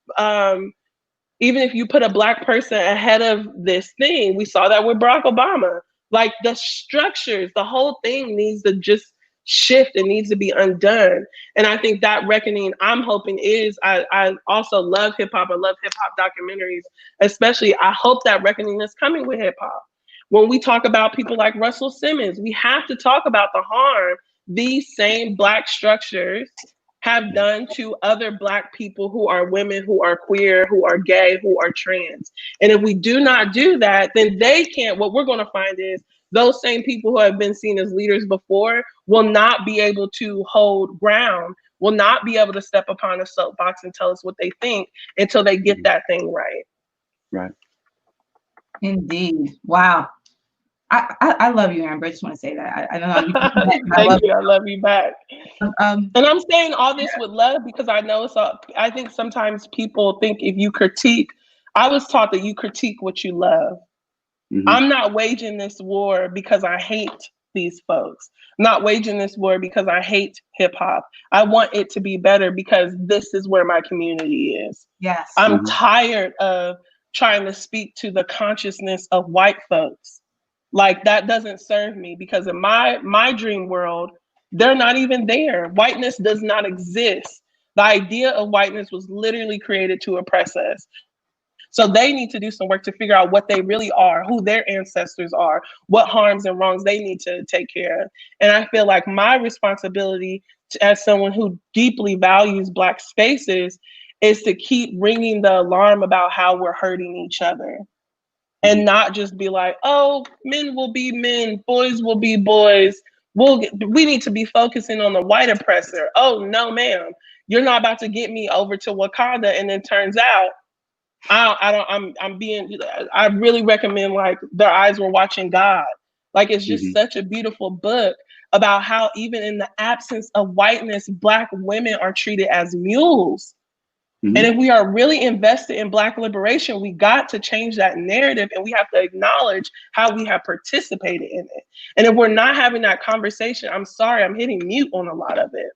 even if you put a Black person ahead of this thing, we saw that with Barack Obama. Like, the structures, the whole thing needs to just shift. It needs to be undone. And I think that reckoning, I'm hoping, is, I also love hip hop. I love hip hop documentaries, especially. I hope that reckoning is coming with hip hop. When we talk about people like Russell Simmons, we have to talk about the harm these same Black structures have done to other Black people who are women, who are queer, who are gay, who are trans. And if we do not do that, then they can't, what we're going to find is those same people who have been seen as leaders before will not be able to hold ground, will not be able to step upon a soapbox and tell us what they think until they get that thing right.
Right.
Indeed. Wow. I love you, Amber. I just want to say that. I don't know.
Thank you. I love you back. And I'm saying all this with love because I know I think sometimes people think if you critique, I was taught that you critique what you love. I'm not waging this war because I hate these folks. I'm not waging this war because I hate hip hop. I want it to be better because this is where my community is.
Yes.
I'm tired of trying to speak to the consciousness of white folks. Like, that doesn't serve me, because in my dream world, they're not even there. Whiteness does not exist. The idea of whiteness was literally created to oppress us. So they need to do some work to figure out what they really are, who their ancestors are, what harms and wrongs they need to take care of. And I feel like my responsibility as someone who deeply values Black spaces is to keep ringing the alarm about how we're hurting each other. And not just be like, oh, men will be men, boys will be boys. We need to be focusing on the white oppressor. Oh no, ma'am, you're not about to get me over to Wakanda, and then turns out, I really recommend like Their Eyes Were Watching God. Like it's just such a beautiful book about how even in the absence of whiteness, Black women are treated as mules. And if we are really invested in Black liberation, we got to change that narrative, and we have to acknowledge how we have participated in it. And if we're not having that conversation, I'm sorry, I'm hitting mute on a lot of it.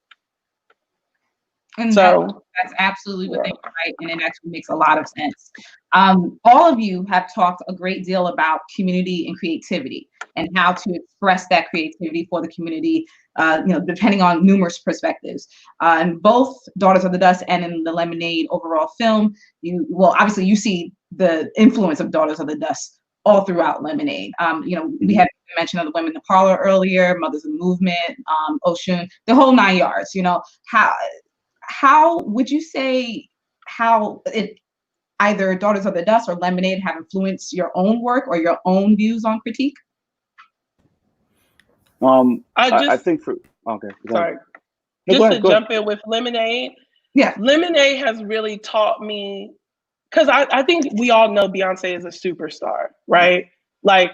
And so that's absolutely what they right, and it actually makes a lot of sense. All of you have talked a great deal about community and creativity and how to express that creativity for the community, depending on numerous perspectives. And both Daughters of the Dust and in the Lemonade overall film, obviously you see the influence of Daughters of the Dust all throughout Lemonade. We had mention of the Women in the Parlor earlier, Mothers of the Movement, Ocean, the whole 9 yards. How would you say how either Daughters of the Dust or Lemonade have influenced your own work or your own views on critique?
I think
sorry. Just to jump in with Lemonade.
Yeah.
Lemonade has really taught me, because I think we all know Beyonce is a superstar, right? Like,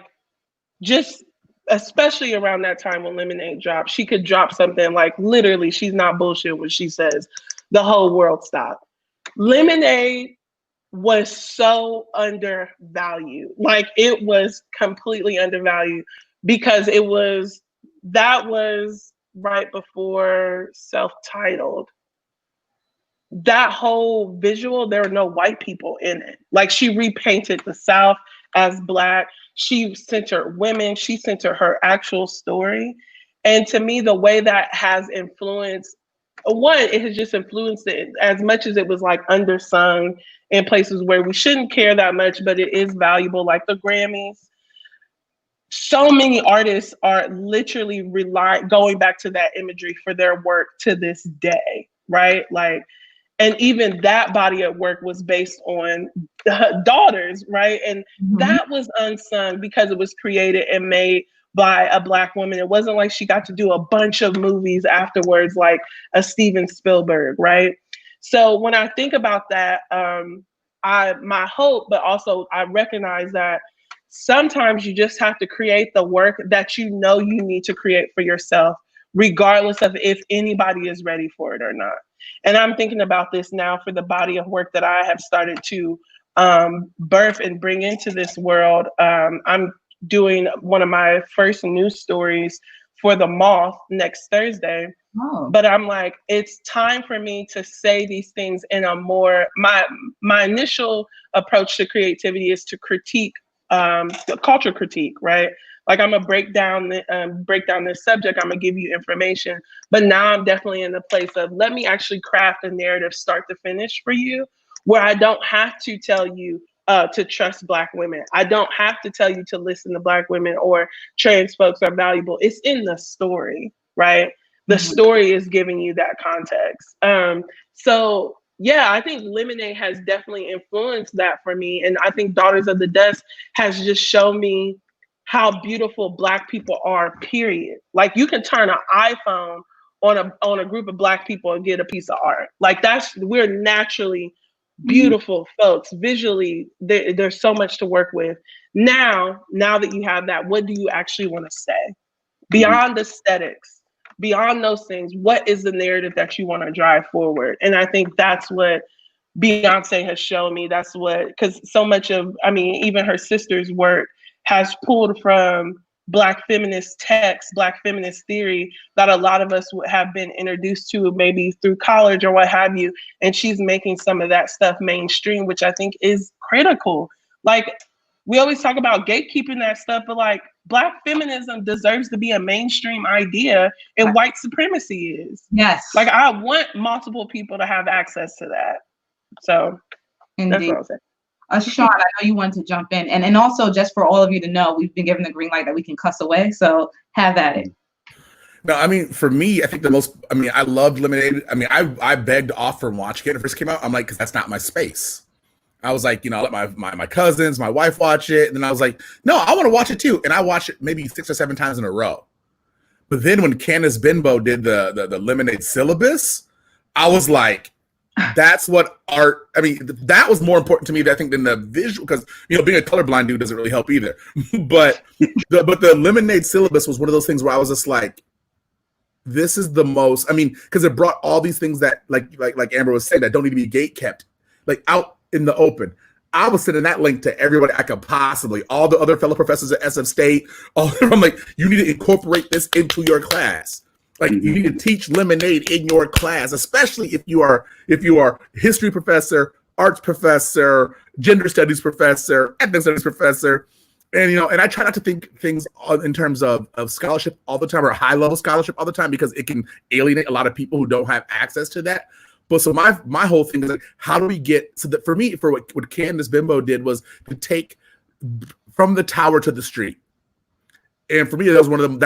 just especially around that time when Lemonade dropped, she could drop something like, literally, she's not bullshit when she says the whole world stopped. Lemonade was so undervalued. Like, it was completely undervalued because that was right before Self-Titled. That whole visual, there were no white people in it. Like, she repainted the South as Black. She centered women. She centered her actual story. And to me, the way that has influenced, it has just influenced it as much as it was like undersung in places where we shouldn't care that much, but it is valuable, like the Grammys. So many artists are literally going back to that imagery for their work to this day, right? Like, and even that body of work was based on daughters, right? And that was unsung because it was created and made by a Black woman. It wasn't like she got to do a bunch of movies afterwards, like a Steven Spielberg, right? So when I think about that, my hope, but also I recognize that sometimes you just have to create the work that you know you need to create for yourself, regardless of if anybody is ready for it or not. And I'm thinking about this now for the body of work that I have started to birth and bring into this world. I'm doing one of my first news stories for The Moth next Thursday.
Oh.
But I'm like, it's time for me to say these things in a more, my initial approach to creativity is to critique, culture critique, right? Like, I'm gonna break down this subject, I'm gonna give you information, but now I'm definitely in the place of, let me actually craft a narrative start to finish for you, where I don't have to tell you to trust Black women. I don't have to tell you to listen to Black women or trans folks are valuable. It's in the story, right? The story is giving you that context. So yeah, I think Lemonade has definitely influenced that for me. And I think Daughters of the Dust has just shown me how beautiful Black people are, period. Like, you can turn an iPhone on a group of Black people and get a piece of art. Like, we're naturally beautiful folks. Visually, there's so much to work with. Now that you have that, what do you actually want to say? Beyond aesthetics, beyond those things, what is the narrative that you want to drive forward? And I think that's what Beyonce has shown me. That's what, because so much of, even her sister's work has pulled from Black feminist texts, Black feminist theory that a lot of us have been introduced to maybe through college or what have you. And she's making some of that stuff mainstream, which I think is critical. Like, we always talk about gatekeeping that stuff, but like, Black feminism deserves to be a mainstream idea, and white supremacy is.
Yes.
Like, I want multiple people to have access to that. So
indeed.
that's what I'll say.
Sean, I know you wanted to jump in. And also, just for all of you to know, we've been given the green light that we can cuss away. So have at it.
No, I mean, for me, I think I loved Lemonade. I mean, I begged off from watching it when it first came out. I'm like, because that's not my space. I was like, I let my cousins, my wife watch it. And then I was like, no, I want to watch it too. And I watched it maybe 6 or 7 times in a row. But then when Candace Benbow did the Lemonade syllabus, I was like, that's what art, I mean, that was more important to me, I think, than the visual, because, being a colorblind dude doesn't really help either. but the Lemonade syllabus was one of those things where I was just like, this is the most, I mean, because it brought all these things that, like Amber was saying, that don't need to be gate kept, like out in the open. I was sending that link to everybody I could possibly, all the other fellow professors at SF State. I'm like, you need to incorporate this into your class. Like, you need to teach Lemonade in your class, especially if you are history professor, arts professor, gender studies professor, ethnic studies professor. And, and I try not to think things in terms of scholarship all the time, or high level scholarship all the time, because it can alienate a lot of people who don't have access to that. But so my whole thing is like, how do we get, so that for me, for what Candace Benbow did was to take from the tower to the street. And for me, that was one of them.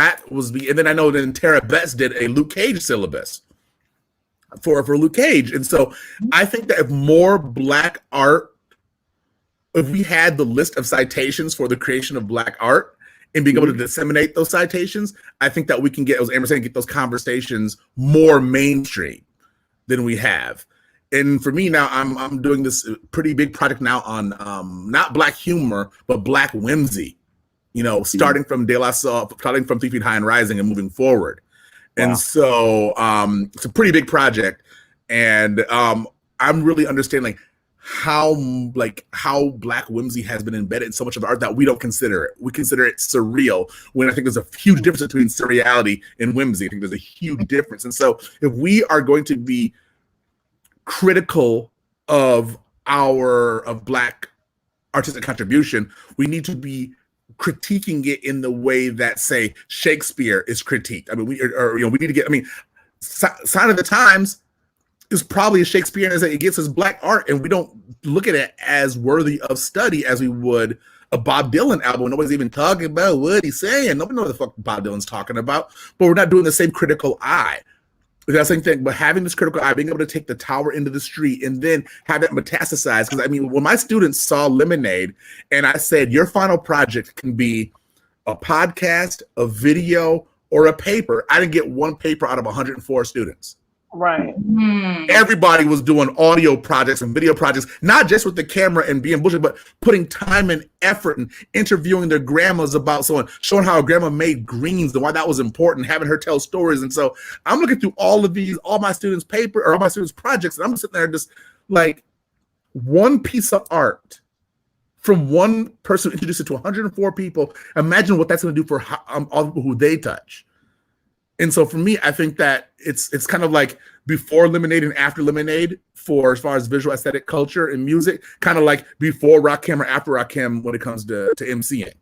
And then I know that Tara Betts did a Luke Cage syllabus for Luke Cage. And so I think that if more Black art, if we had the list of citations for the creation of Black art and being able to disseminate those citations, I think that we can get, as Amber saying, get those conversations more mainstream than we have. And for me now, I'm doing this pretty big project now on not Black humor, but Black whimsy. Starting from De La Soul, starting from 3 Feet High and Rising and moving forward. Wow. And so it's a pretty big project. And I'm really understanding how Black whimsy has been embedded in so much of art that we don't consider it. We consider it surreal, when I think there's a huge difference between surreality and whimsy. I think there's a huge difference. And so if we are going to be critical of Black artistic contribution, we need to be critiquing it in the way that, say, Shakespeare is critiqued. I mean, we need to get, Sign of the Times is probably as Shakespearean as it gets as Black art, and we don't look at it as worthy of study as we would a Bob Dylan album. Nobody's even talking about what he's saying. Nobody knows what the fuck Bob Dylan's talking about, but we're not doing the same critical eye. That's the same thing, but having this critical eye, being able to take the tower into the street and then have that metastasize. Because when my students saw Lemonade and I said, your final project can be a podcast, a video, or a paper, I didn't get one paper out of 104 students.
Right.
Everybody was doing audio projects and video projects, not just with the camera and being bullshit, but putting time and effort and interviewing their grandmas about someone, showing how a grandma made greens and why that was important, having her tell stories. And so I'm looking through all my students' paper or all my students' projects, and I'm sitting there just like, one piece of art from one person who introduced it to 104 people. Imagine what that's going to do for all the people who they touch. And so for me, I think that it's kind of like before Lemonade and after Lemonade for as far as visual aesthetic culture and music, kind of like before Rakim or after Rakim when it comes to MCing.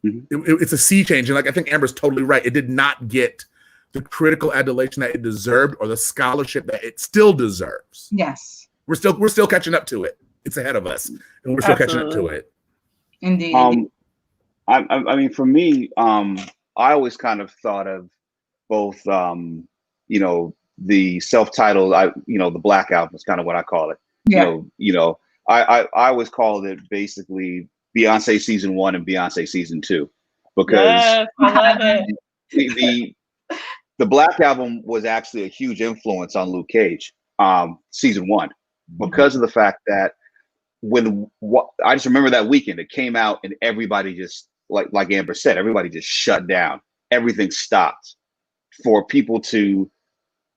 It's a sea change. And I think Amber's totally right. It did not get the critical adulation that it deserved or the scholarship that it still deserves.
Yes.
We're still catching up to it. It's ahead of us, and we're still catching up to it.
Indeed.
I mean, for me, I always kind of thought of both, the self-titled, the Black album is kind of what I call it.
Yeah.
I always called it basically Beyonce season 1 and Beyonce season 2, because
yes, I love it.
the Black album was actually a huge influence on Luke Cage, season 1, because of the fact that I just remember that weekend it came out and everybody just, like Amber said, everybody just shut down. Everything stopped for people to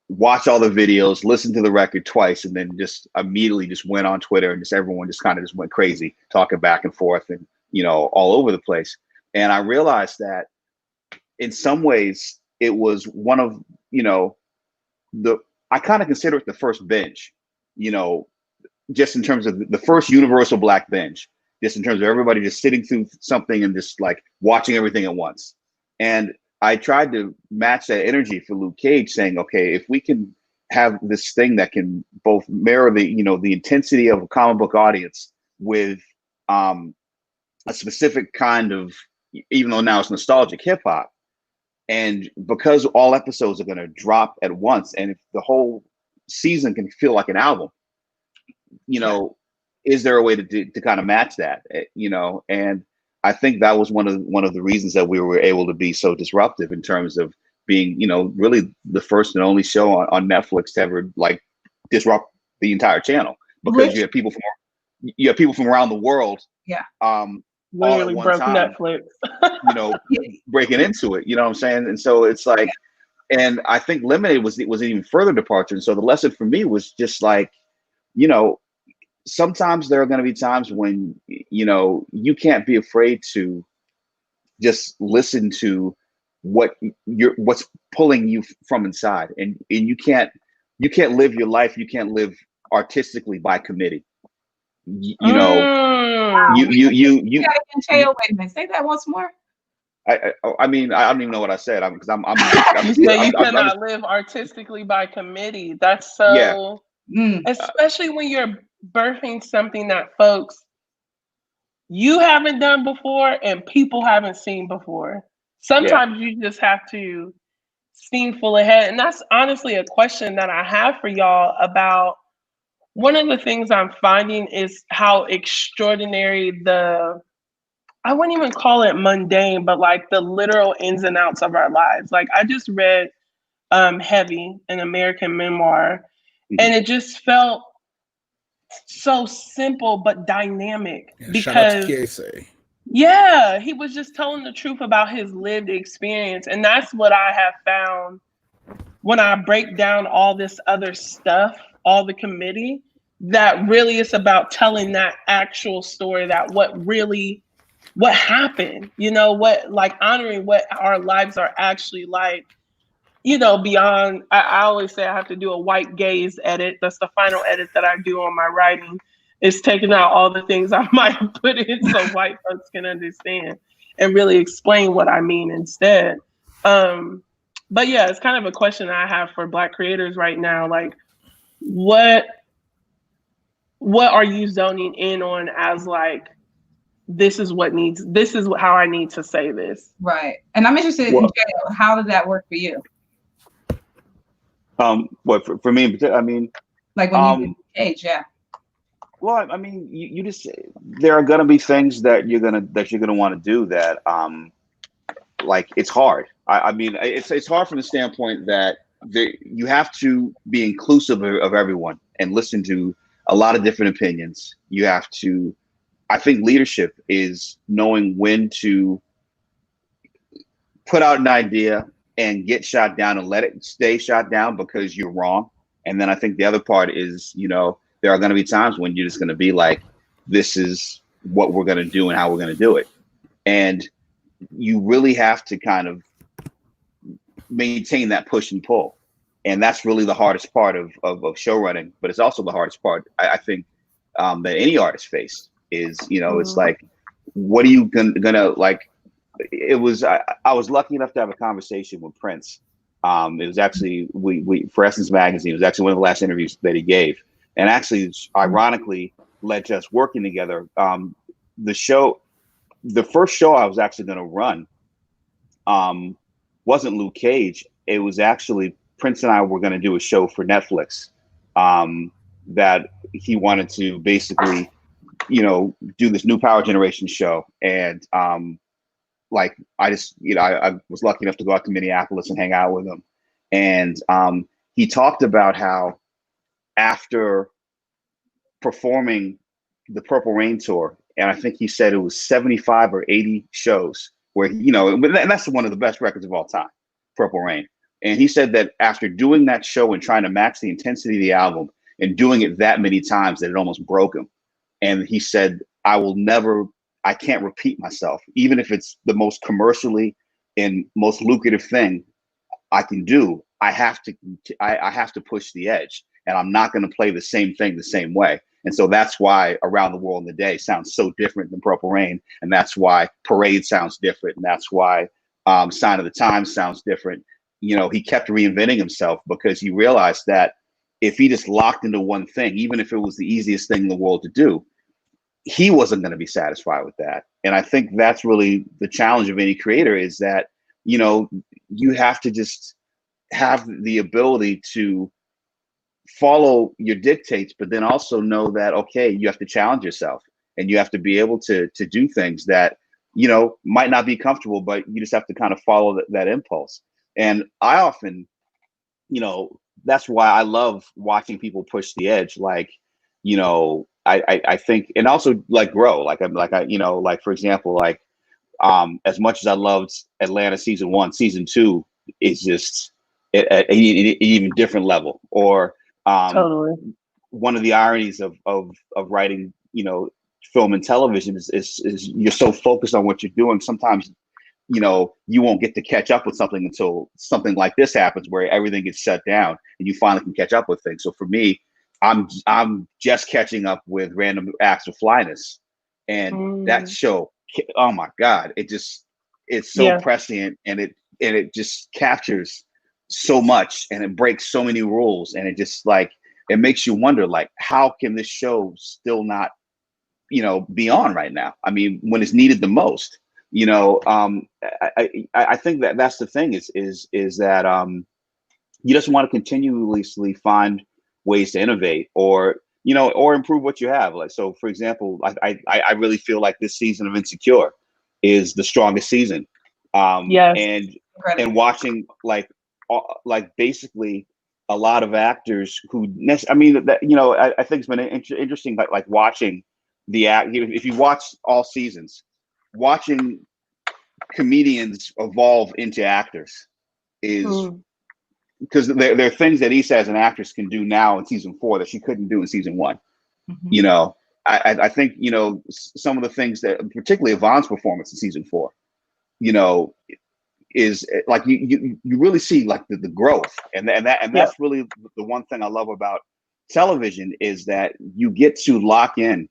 watch all the videos, listen to the record twice, and then just immediately just went on Twitter and just everyone just kind of just went crazy, talking back and forth and, all over the place. And I realized that in some ways it was one of, I kind of consider it the first binge, just in terms of the first universal Black binge, just in terms of everybody just sitting through something and just like watching everything at once. And I tried to match that energy for Luke Cage, saying, okay, if we can have this thing that can both mirror the intensity of a comic book audience, with a specific kind of, even though now it's nostalgic hip hop. And because all episodes are going to drop at once, and if the whole season can feel like an album, you know, is there a way to kind of match that? You know, and I think that was one of the reasons that we were able to be so disruptive in terms of being, you know, really the first and only show on Netflix to ever like disrupt the entire channel, because you have people from around the world.
Yeah.
Literally broke Netflix.
You know, breaking into it. You know what I'm saying? And so it's like, and I think Lemonade was an even further departure. And so the lesson for me was just like, you know, sometimes there are going to be times when, you know, you can't be afraid to just listen to what's pulling you from inside, and you can't live your life. You can't live artistically by committee. You know, you
wait a minute, say that once more.
I mean, I don't even know what I said. I'm
you cannot live artistically by committee. That's so, especially when you're birthing something that folks you haven't done before and people haven't seen before. Sometimes you just have to steam full ahead. And that's honestly a question that I have for y'all about. One of the things I'm finding is how extraordinary I wouldn't even call it mundane, but like the literal ins and outs of our lives. Like I just read Heavy, an American memoir, and it just felt so simple but dynamic. Because he was just telling the truth about his lived experience. And that's what I have found when I break down all this other stuff, all the committee, that really is about telling that actual story, that what happened, you know, what, like honoring what our lives are actually like, you know, beyond, I always say I have to do a white gaze edit. That's the final edit that I do on my writing, is taking out all the things I might have put in so white folks can understand and really explain what I mean instead. But yeah, it's kind of a question I have for Black creators right now. Like, what are you zoning in on as like, this is how I need to say this.
Right. And I'm interested in how did that work for you?
What for me? I mean,
like when you age,
Well, I mean, you just, there are gonna be things that you're gonna want to do that, like it's hard. I mean, it's hard from the standpoint that you have to be inclusive of everyone and listen to a lot of different opinions. You have to, I think leadership is knowing when to put out an idea and get shot down and let it stay shot down because you're wrong. And then I think the other part is, you know, there are going to be times when you're just going to be like, this is what we're going to do and how we're going to do it. And you really have to kind of maintain that push and pull. And that's really the hardest part of show running, but it's also the hardest part, I think, that any artist face is, you know, it's like, what are you gonna like? It was, I was lucky enough to have a conversation with Prince. It was actually, we for Essence Magazine, it was actually one of the last interviews that he gave. And actually, ironically, led to us working together. The first show I was actually going to run wasn't Luke Cage. It was actually Prince and I were going to do a show for Netflix that he wanted to basically, you know, do this new power generation show. And like, I just, you know, I was lucky enough to go out to Minneapolis and hang out with him. And he talked about how after performing the Purple Rain tour, and I think he said it was 75 or 80 shows where, you know, and that's one of the best records of all time, Purple Rain. And he said that after doing that show and trying to match the intensity of the album and doing it that many times that it almost broke him. And he said, I can't repeat myself, even if it's the most commercially and most lucrative thing I can do. I have to push the edge, and I'm not going to play the same thing the same way. And so that's why Around the World in a Day sounds so different than Purple Rain. And that's why Parade sounds different. And that's why Sign of the Times sounds different. You know, he kept reinventing himself because he realized that if he just locked into one thing, even if it was the easiest thing in the world to do, he wasn't going to be satisfied with that. And I think that's really the challenge of any creator, is that, you know, you have to just have the ability to follow your dictates, but then also know that, okay, you have to challenge yourself, and you have to be able to do things that, you know, might not be comfortable, but you just have to kind of follow that impulse. And I often, you know, that's why I love watching people push the edge. Like, you know, I think, and also like grow, you know, like, for example, like, as much as I loved Atlanta season 1, season 2 is just at an even different level. Or
Totally.
one of the ironies of writing, you know, film and television is you're so focused on what you're doing. Sometimes, you know, you won't get to catch up with something until something like this happens, where everything gets shut down and you finally can catch up with things. So for me, I'm just catching up with Random Acts of Flyness, and that show, oh my God, it's so prescient, and it just captures so much, and it breaks so many rules, and it just, like, it makes you wonder, like, how can this show still not, you know, be on right now? I mean, when it's needed the most, you know. I think that's the thing, is that you just want to continuously find ways to innovate, or, you know, or improve what you have. Like, so for example, I really feel like this season of Insecure is the strongest season. And watching like basically a lot of actors who, I mean, that, you know, I think it's been interesting, like watching if you watch all seasons, watching comedians evolve into actors is, because there are things that Issa as an actress can do now in season 4 that she couldn't do in season 1. You know, I think, you know, some of the things that, particularly Yvonne's performance in season 4, you know, is like, you really see like the growth, and that's really the one thing I love about television, is that you get to lock in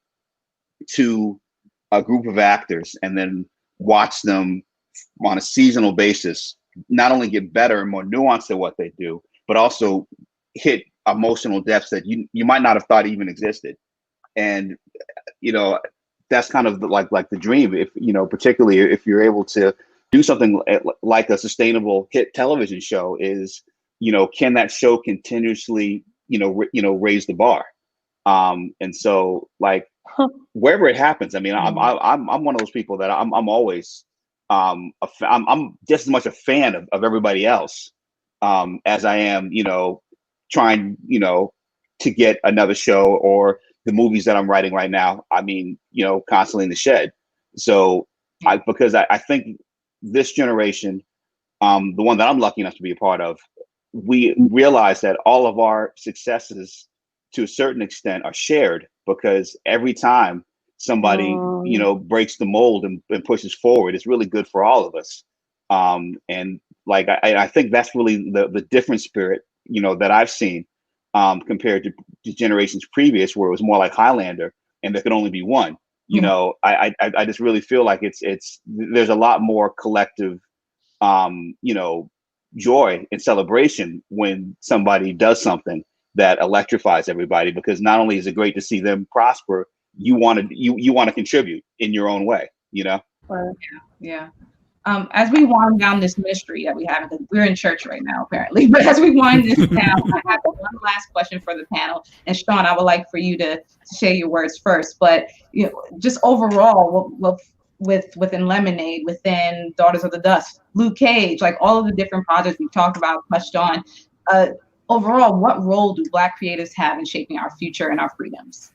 to a group of actors and then watch them on a seasonal basis not only get better and more nuanced at what they do, but also hit emotional depths that you might not have thought even existed. And, you know, that's kind of like the dream, if, you know, particularly if you're able to do something like a sustainable hit television show, is, you know, can that show continuously, you know, raise the bar? And so, like, wherever it happens, I mean, I'm one of those people that I'm always I'm just as much a fan of everybody else as I am, you know, trying, you know, to get another show or the movies that I'm writing right now. I mean, you know, constantly in the shed. So because I think this generation, the one that I'm lucky enough to be a part of, we realize that all of our successes to a certain extent are shared, because every time somebody, you know, breaks the mold and pushes forward, it's really good for all of us. And like, I think that's really the different spirit, you know, that I've seen compared to generations previous, where it was more like Highlander and there could only be one. You know, I just really feel like there's a lot more collective, you know, joy and celebration when somebody does something that electrifies everybody, because not only is it great to see them prosper, you want to contribute in your own way, you know?
Yeah. As we wind down this mystery that we have, we're in church right now, apparently, but as we wind this down, I have one last question for the panel. And Sean, I would like for you to share your words first, but, you know, just overall, within Lemonade, within Daughters of the Dust, Luke Cage, like all of the different projects we've talked about, touched on, overall, what role do Black creatives have in shaping our future and our freedoms?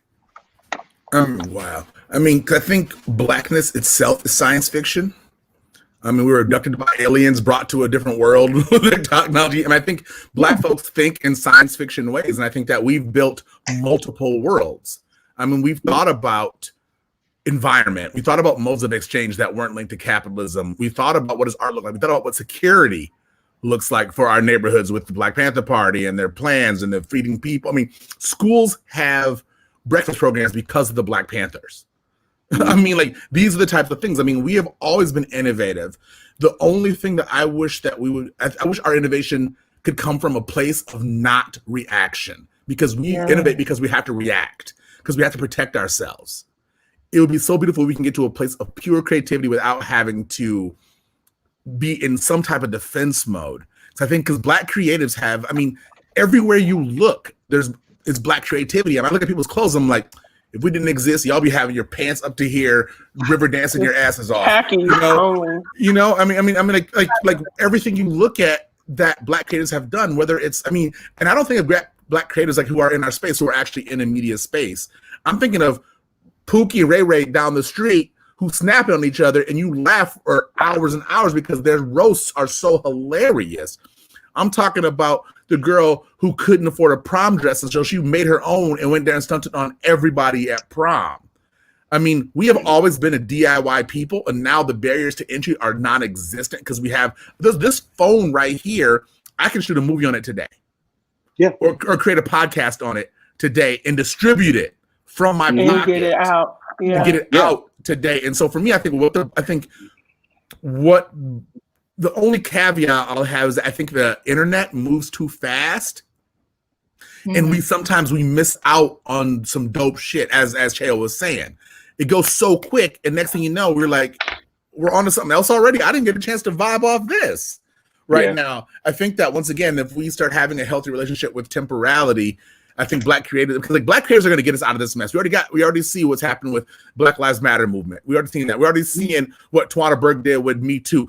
Wow. I mean, I think Blackness itself is science fiction. I mean, we were abducted by aliens, brought to a different world with technology. And I think Black folks think in science fiction ways. And I think that we've built multiple worlds. I mean, we've thought about environment. We thought about modes of exchange that weren't linked to capitalism. We thought about what does art look like. We thought about what security looks like for our neighborhoods with the Black Panther Party and their plans and the feeding people. I mean, schools have breakfast programs because of the Black Panthers. I mean, like, these are the types of things. I mean, we have always been innovative. The only thing that I wish that I wish our innovation could come from a place of not reaction, because we innovate because we have to react, because we have to protect ourselves. it would be so beautiful if we can get to a place of pure creativity without having to be in some type of defense mode. So I think because Black creatives have, I mean, everywhere you look, it's Black creativity. And I look at people's clothes, I'm like, if we didn't exist, y'all be having your pants up to here, river dancing your asses off.
Khaki,
you know, I mean, like everything you look at that Black creators have done, whether it's, I mean, and I don't think of Black creators like who are in our space, who are actually in a media space. I'm thinking of Pookie and Ray Ray down the street who snap on each other and you laugh for hours and hours because their roasts are so hilarious. I'm talking about the girl who couldn't afford a prom dress, and so she made her own and went there and stunted on everybody at prom. I mean, we have always been a DIY people, and now the barriers to entry are non-existent because we have this phone right here. I can shoot a movie on it today.
Yeah.
Or create a podcast on it today and distribute it from my pocket.
Get it out. Yeah.
Get it out today. And so for me, I think what the only caveat I'll have is I think the internet moves too fast. Mm-hmm. And we miss out on some dope shit, as Cheo was saying. It goes so quick, and next thing you know, we're on to something else already. I didn't get a chance to vibe off this now. I think that once again, if we start having a healthy relationship with temporality, I think Black creators, because like Black creators are going to get us out of this mess. We already see what's happening with Black Lives Matter movement. We already seen that. We're already seeing what Tawana Burke did with Me Too.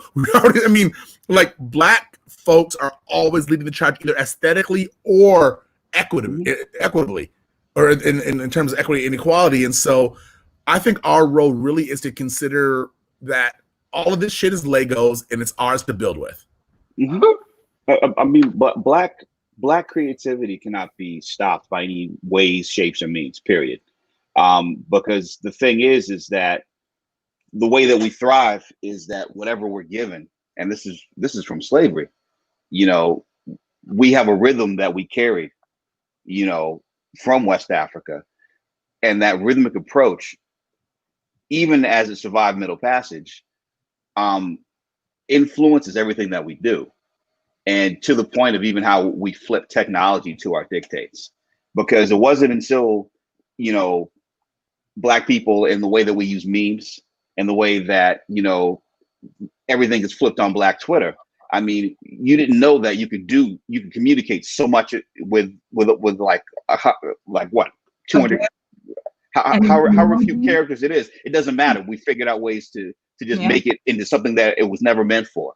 Black folks are always leading the charge either aesthetically or equitably, or in terms of equity and equality. And so I think our role really is to consider that all of this shit is Legos and it's ours to build with.
Mm-hmm. I mean, but Black creativity cannot be stopped by any ways, shapes, or means, period. Because the thing is that the way that we thrive is that whatever we're given, and this is from slavery, you know, we have a rhythm that we carry, you know, from West Africa. And that rhythmic approach, even as it survived Middle Passage, influences everything that we do. And to the point of even how we flip technology to our dictates, because it wasn't until, you know, Black people in the way that we use memes and the way that, you know, everything is flipped on Black Twitter. I mean, you didn't know that you could communicate so much with like what, 200, however few characters it is. It doesn't matter. We figured out ways to just make it into something that it was never meant for.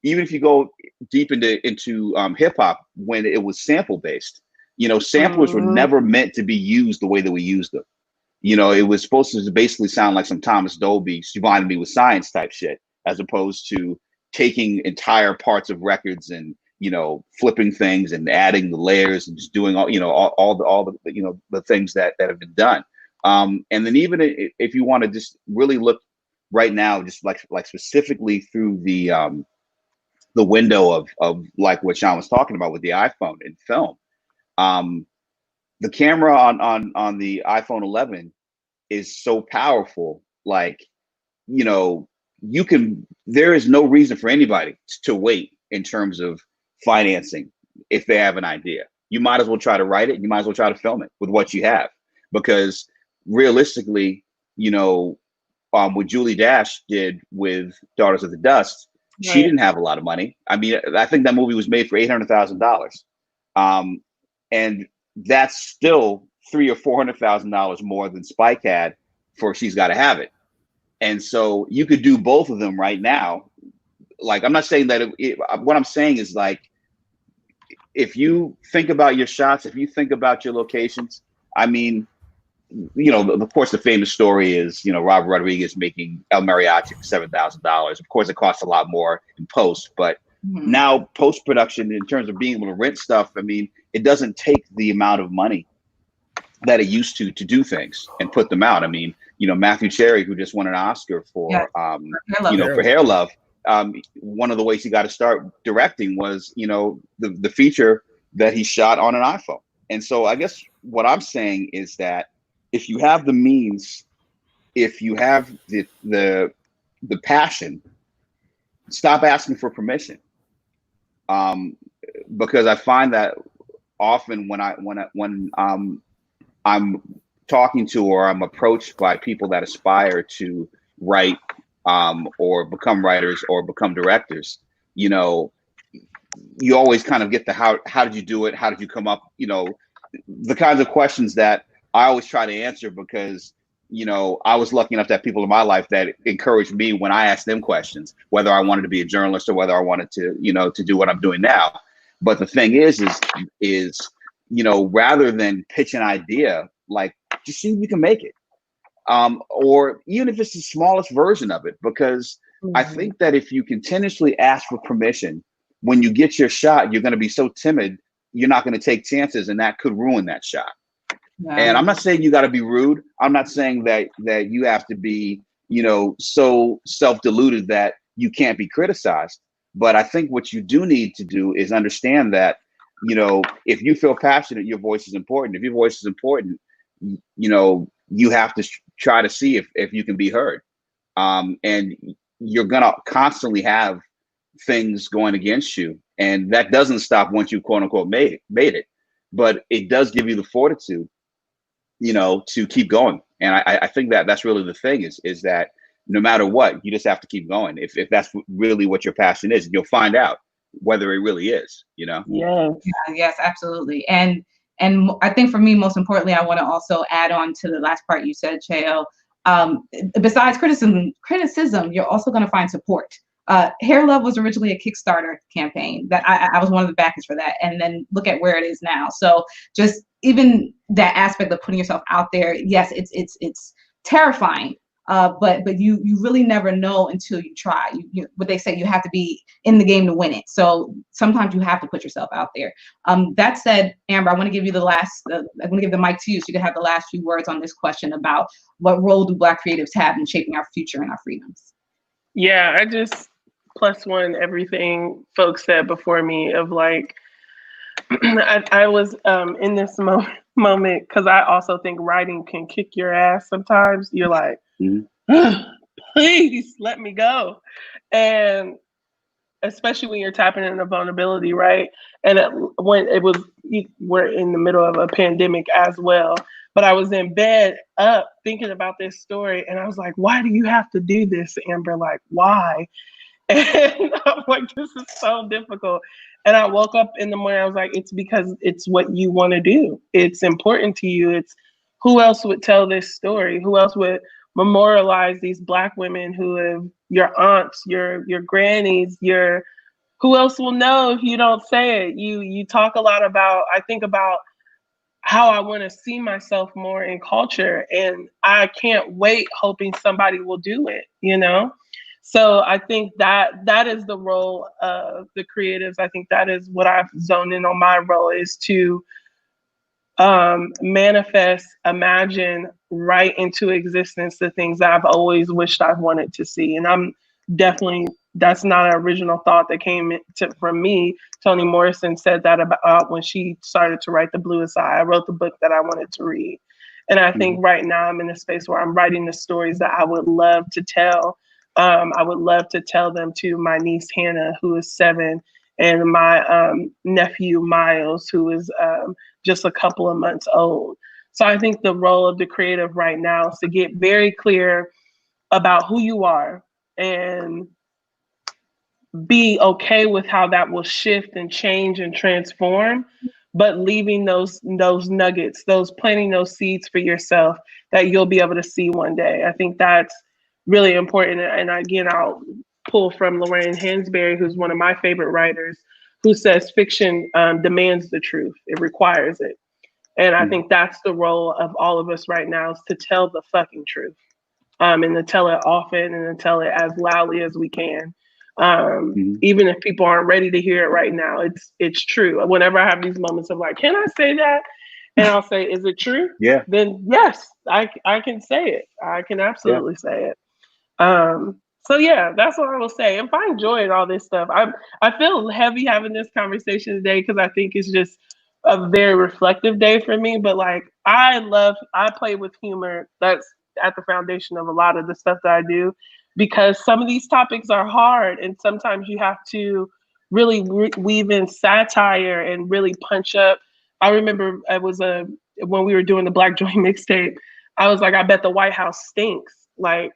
Even if you go deep into hip hop, when it was sample based, you know, samplers were never meant to be used the way that we used them. You know, it was supposed to basically sound like some Thomas Dolby, Surviving Me with Science type shit, as opposed to taking entire parts of records and, you know, flipping things and adding the layers and just doing all the you know, the things that have been done. And then even if you want to just really look right now, just like specifically through the window of like what Sean was talking about with the iPhone and film, the camera on the iPhone 11 is so powerful. Like, you know, there is no reason for anybody to wait in terms of financing. If they have an idea, you might as well try to write it. You might as well try to film it with what you have, because realistically, you know, what Julie Dash did with Daughters of the Dust, she didn't have a lot of money. I mean, I think that movie was made for $800,000. And that's still $300,000 or $400,000 more than Spike had for She's Gotta Have It. And so you could do both of them right now. Like, I'm not saying that what I'm saying is, like, if you think about your shots, if you think about your locations, I mean, you know, of course, the famous story is, you know, Robert Rodriguez making El Mariachi for $7,000. Of course, it costs a lot more in post, but now post-production, in terms of being able to rent stuff, I mean, it doesn't take the amount of money that it used to do things and put them out. I mean, you know, Matthew Cherry, who just won an Oscar for, for Hair Love, one of the ways he got to start directing was, you know, the feature that he shot on an iPhone. And so I guess what I'm saying is that if you have the means, if you have the passion, stop asking for permission. Because I find that often when I'm talking to or I'm approached by people that aspire to write or become writers or become directors, you know, you always kind of get the how did you do it? How did you come up? You know, the kinds of questions that I always try to answer because, you know, I was lucky enough to have people in my life that encouraged me when I asked them questions, whether I wanted to be a journalist or whether I wanted to, you know, to do what I'm doing now. But the thing is, you know, rather than pitch an idea, like just see if you can make it. Or even if it's the smallest version of it, because I think that if you continuously ask for permission, when you get your shot, you're going to be so timid, you're not going to take chances, and that could ruin that shot.
Yeah.
And I'm not saying you got to be rude. I'm not saying that you have to be, you know, so self-deluded that you can't be criticized. But I think what you do need to do is understand that, you know, if you feel passionate, your voice is important. If your voice is important, you know, you have to try to see if you can be heard. And you're going to constantly have things going against you. And that doesn't stop once you quote unquote made it. But it does give you the fortitude, you know, to keep going. And I think that that's really the thing is that no matter what, you just have to keep going. If that's really what your passion is, you'll find out whether it really is, you know?
Yes.
Yeah, yes, absolutely. And I think for me, most importantly, I want to also add on to the last part you said, Cheo. Besides criticism, you're also going to find support. Hair Love was originally a Kickstarter campaign that I was one of the backers for that. And then look at where it is now. So just even that aspect of putting yourself out there, yes, it's terrifying. But you really never know until you try. What they say, you have to be in the game to win it. So sometimes you have to put yourself out there. That said, Amber, I want to give you I'm going to give the mic to you so you can have the last few words on this question about what role do Black creatives have in shaping our future and our freedoms?
Yeah, I just +1 everything folks said before me of like, I was in this moment because I also think writing can kick your ass sometimes. You're like, please let me go. And especially when you're tapping into vulnerability, right? And when we're in the middle of a pandemic as well. But I was in bed up thinking about this story and I was like, why do you have to do this, Amber? Like, why? And I'm like, this is so difficult. And I woke up in the morning, I was like, it's because it's what you want to do. It's important to you. It's who else would tell this story? Who else would memorialize these Black women who have your aunts, your grannies, who else will know if you don't say it? You talk a lot about, I think about how I want to see myself more in culture, and I can't wait hoping somebody will do it, you know? So I think that is the role of the creatives. I think that is what I've zoned in on. My role is to manifest, imagine, write into existence the things that I've always wished I've wanted to see. And I'm definitely, that's not an original thought that came from me. Toni Morrison said that about when she started to write The Bluest Eye. I wrote the book that I wanted to read. And I think right now I'm in a space where I'm writing the stories that I would love to tell. I would love to tell them to my niece, Hannah, who is 7, and my nephew, Miles, who is just a couple of months old. So I think the role of the creative right now is to get very clear about who you are and be okay with how that will shift and change and transform, but leaving those nuggets, planting those seeds for yourself that you'll be able to see one day. I think that's really important. And again, I'll pull from Lorraine Hansberry, who's one of my favorite writers, who says fiction demands the truth. It requires it. And I think that's the role of all of us right now, is to tell the fucking truth, and to tell it often and to tell it as loudly as we can. Even if people aren't ready to hear it right now, it's true. Whenever I have these moments of like, can I say that? And I'll say, is it true?
Yeah.
Then yes, I can say it. I can absolutely say it. So yeah, that's what I will say. And find joy in all this stuff. I feel heavy having this conversation today because I think it's just a very reflective day for me. But like, I play with humor. That's at the foundation of a lot of the stuff that I do, because some of these topics are hard, and sometimes you have to really weave in satire and really punch up. I remember it was a when we were doing the Black Joy mixtape, I was like, I bet the White House stinks. Like,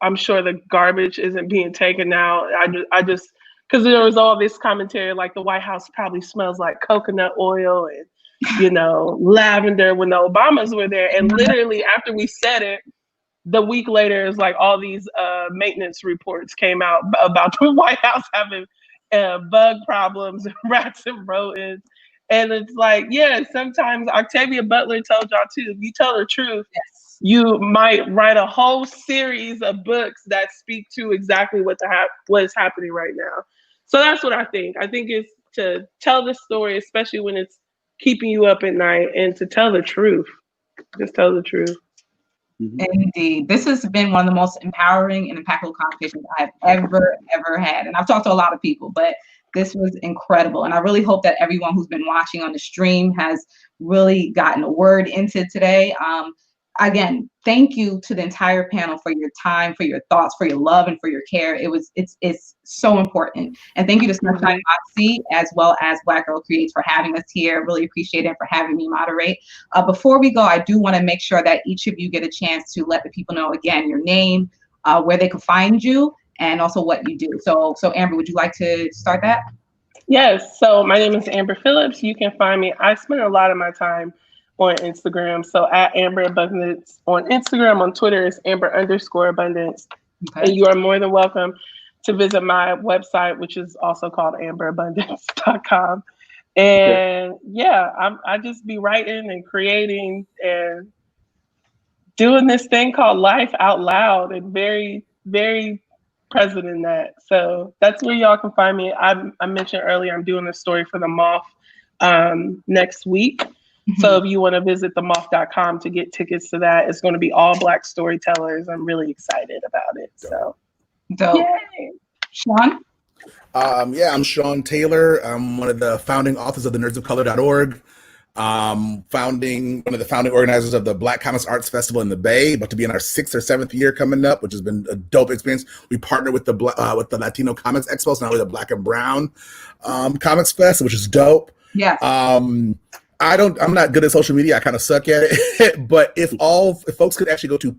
I'm sure the garbage isn't being taken out. I just, because there was all this commentary, like the White House probably smells like coconut oil and, you know, lavender when the Obamas were there. And literally after we said it, the week later is like all these maintenance reports came out about the White House having bug problems, rats and rodents. And it's like, yeah, sometimes Octavia Butler told y'all too, if you tell the truth, yes, you might write a whole series of books that speak to exactly what is happening right now. So that's what I think. I think it's to tell the story, especially when it's keeping you up at night, and to tell the truth. Just tell the truth.
Indeed. This has been one of the most empowering and impactful conversations I've ever had. And I've talked to a lot of people, but this was incredible. And I really hope that everyone who's been watching on the stream has really gotten a word into today. Again, thank you to the entire panel for your time, for your thoughts, for your love, and for your care. It's so important. And thank you to Sunshine Moxie as well as Black Girl Creates for having us here. Really appreciate it, for having me moderate. Before we go, I do want to make sure that each of you get a chance to let the people know again your name, where they can find you, and also what you do. So Amber, would you like to start that?
Yes. So my name is Amber Phillips. You can find me. I spend a lot of my time on Instagram. So at Amber Abundance on Instagram. On Twitter is Amber_Abundance. Okay. And you are more than welcome to visit my website, which is also called AmberAbundance.com. And I just be writing and creating and doing this thing called life out loud, and very, very present in that. So that's where y'all can find me. I mentioned earlier, I'm doing a story for the Moth next week. So if you want to visit themoth.com to get tickets to that, it's going to be all Black storytellers. I'm really excited about it. So,
dope. Yay. Sean?
I'm Sean Taylor. I'm one of the founding authors of the nerdsofcolor.org. One of the founding organizers of the Black Comics Arts Festival in the Bay, about to be in our 6th or 7th year coming up, which has been a dope experience. We partner with the Latino Comics Expo, so now we're the Black and Brown Comics Fest, which is dope.
Yeah.
I'm not good at social media. I kind of suck at it. But if folks could actually go to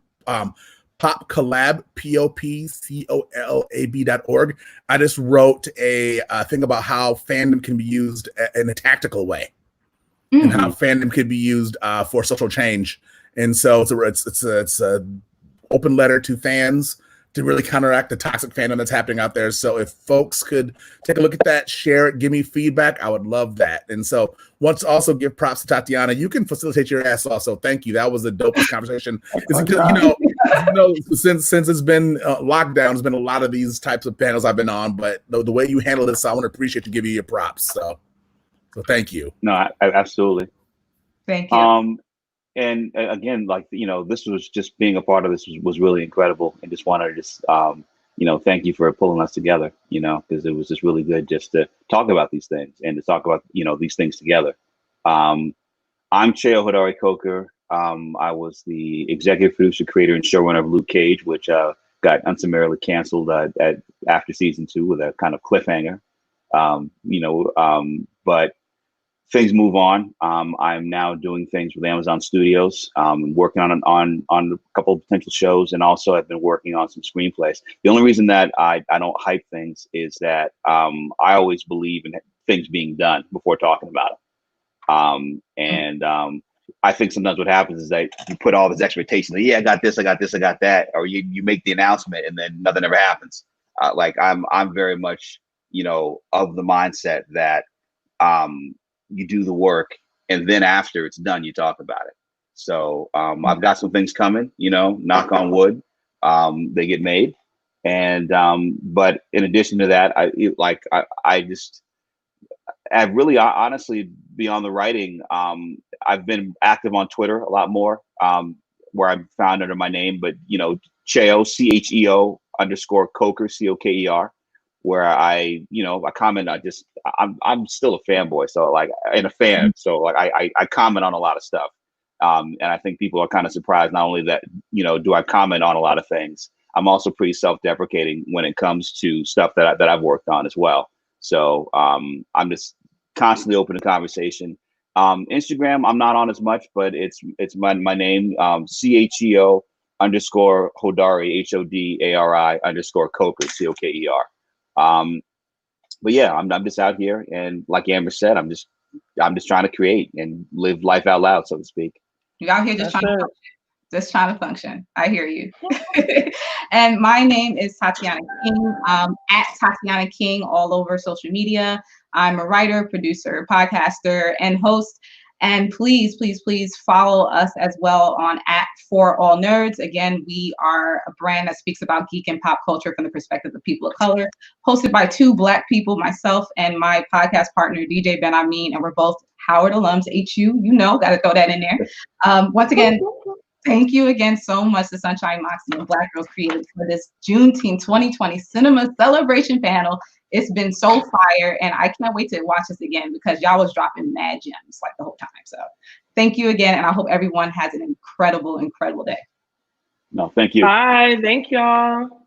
popcollab, popcolab.org. I just wrote a thing about how fandom can be used in a tactical way, and how fandom could be used for social change. And so it's a open letter to fans to really counteract the toxic fandom that's happening out there. So if folks could take a look at that, share it, give me feedback, I would love that. And so want to also give props to Tatiana. You can facilitate your ass also. Thank you. That was the dopest conversation. Since it's been lockdown, there's been a lot of these types of panels I've been on, but the way you handle this, I want to appreciate you, give you your props. So thank you.
No, absolutely.
Thank you.
And again, this was just being a part of this was really incredible, and just wanted to thank you for pulling us together, because it was just really good just to talk about these things and to talk about, these things together. I'm Cheo Hodari Coker. I was the executive producer, creator, and showrunner of Luke Cage, which got unsummarily canceled after season 2 with a kind of cliffhanger. But things move on. I'm now doing things with Amazon Studios, working on a couple of potential shows, and also I've been working on some screenplays. The only reason that I don't hype things is that I always believe in things being done before talking about it. I think sometimes what happens is that you put all this expectation, I got this, I got this, I got that, or you make the announcement and then nothing ever happens. I'm very much, of the mindset that you do the work, and then after it's done, you talk about it. So I've got some things coming, knock on wood, they get made. And but in addition to that, I really honestly, beyond the writing, I've been active on Twitter a lot more, where I'm found under my name, but Cheo, CHEO _ Coker, COKER, where I comment. I'm still a fanboy, so and a fan, so I comment on a lot of stuff, and I think people are kind of surprised not only that do I comment on a lot of things. I'm also pretty self-deprecating when it comes to stuff that I've worked on as well. So I'm just constantly open to conversation. Instagram, I'm not on as much, but it's my name, CHEO _ Hodari, HODARI _ Coker, COKER. But yeah, I'm just out here, and like Amber said, I'm just trying to create and live life out loud, so to speak.
You're out here just trying to function. I hear you. And my name is Tatiana King, at Tatiana King all over social media. I'm a writer, producer, podcaster, and host. And please, please, please follow us as well on @ForAllNerds. Again, we are a brand that speaks about geek and pop culture from the perspective of people of color, hosted by two Black people, myself and my podcast partner, DJ Ben Amin, and we're both Howard alums, HU, got to throw that in there. Once again, thank you again so much to Sunshine, Moxie, and Black Girls Creative for this Juneteenth 2020 Cinema Celebration panel. It's been so fire, and I can't wait to watch this again because y'all was dropping mad gems like the whole time. So thank you again, and I hope everyone has an incredible, incredible day.
No, thank you.
Bye. Thank y'all.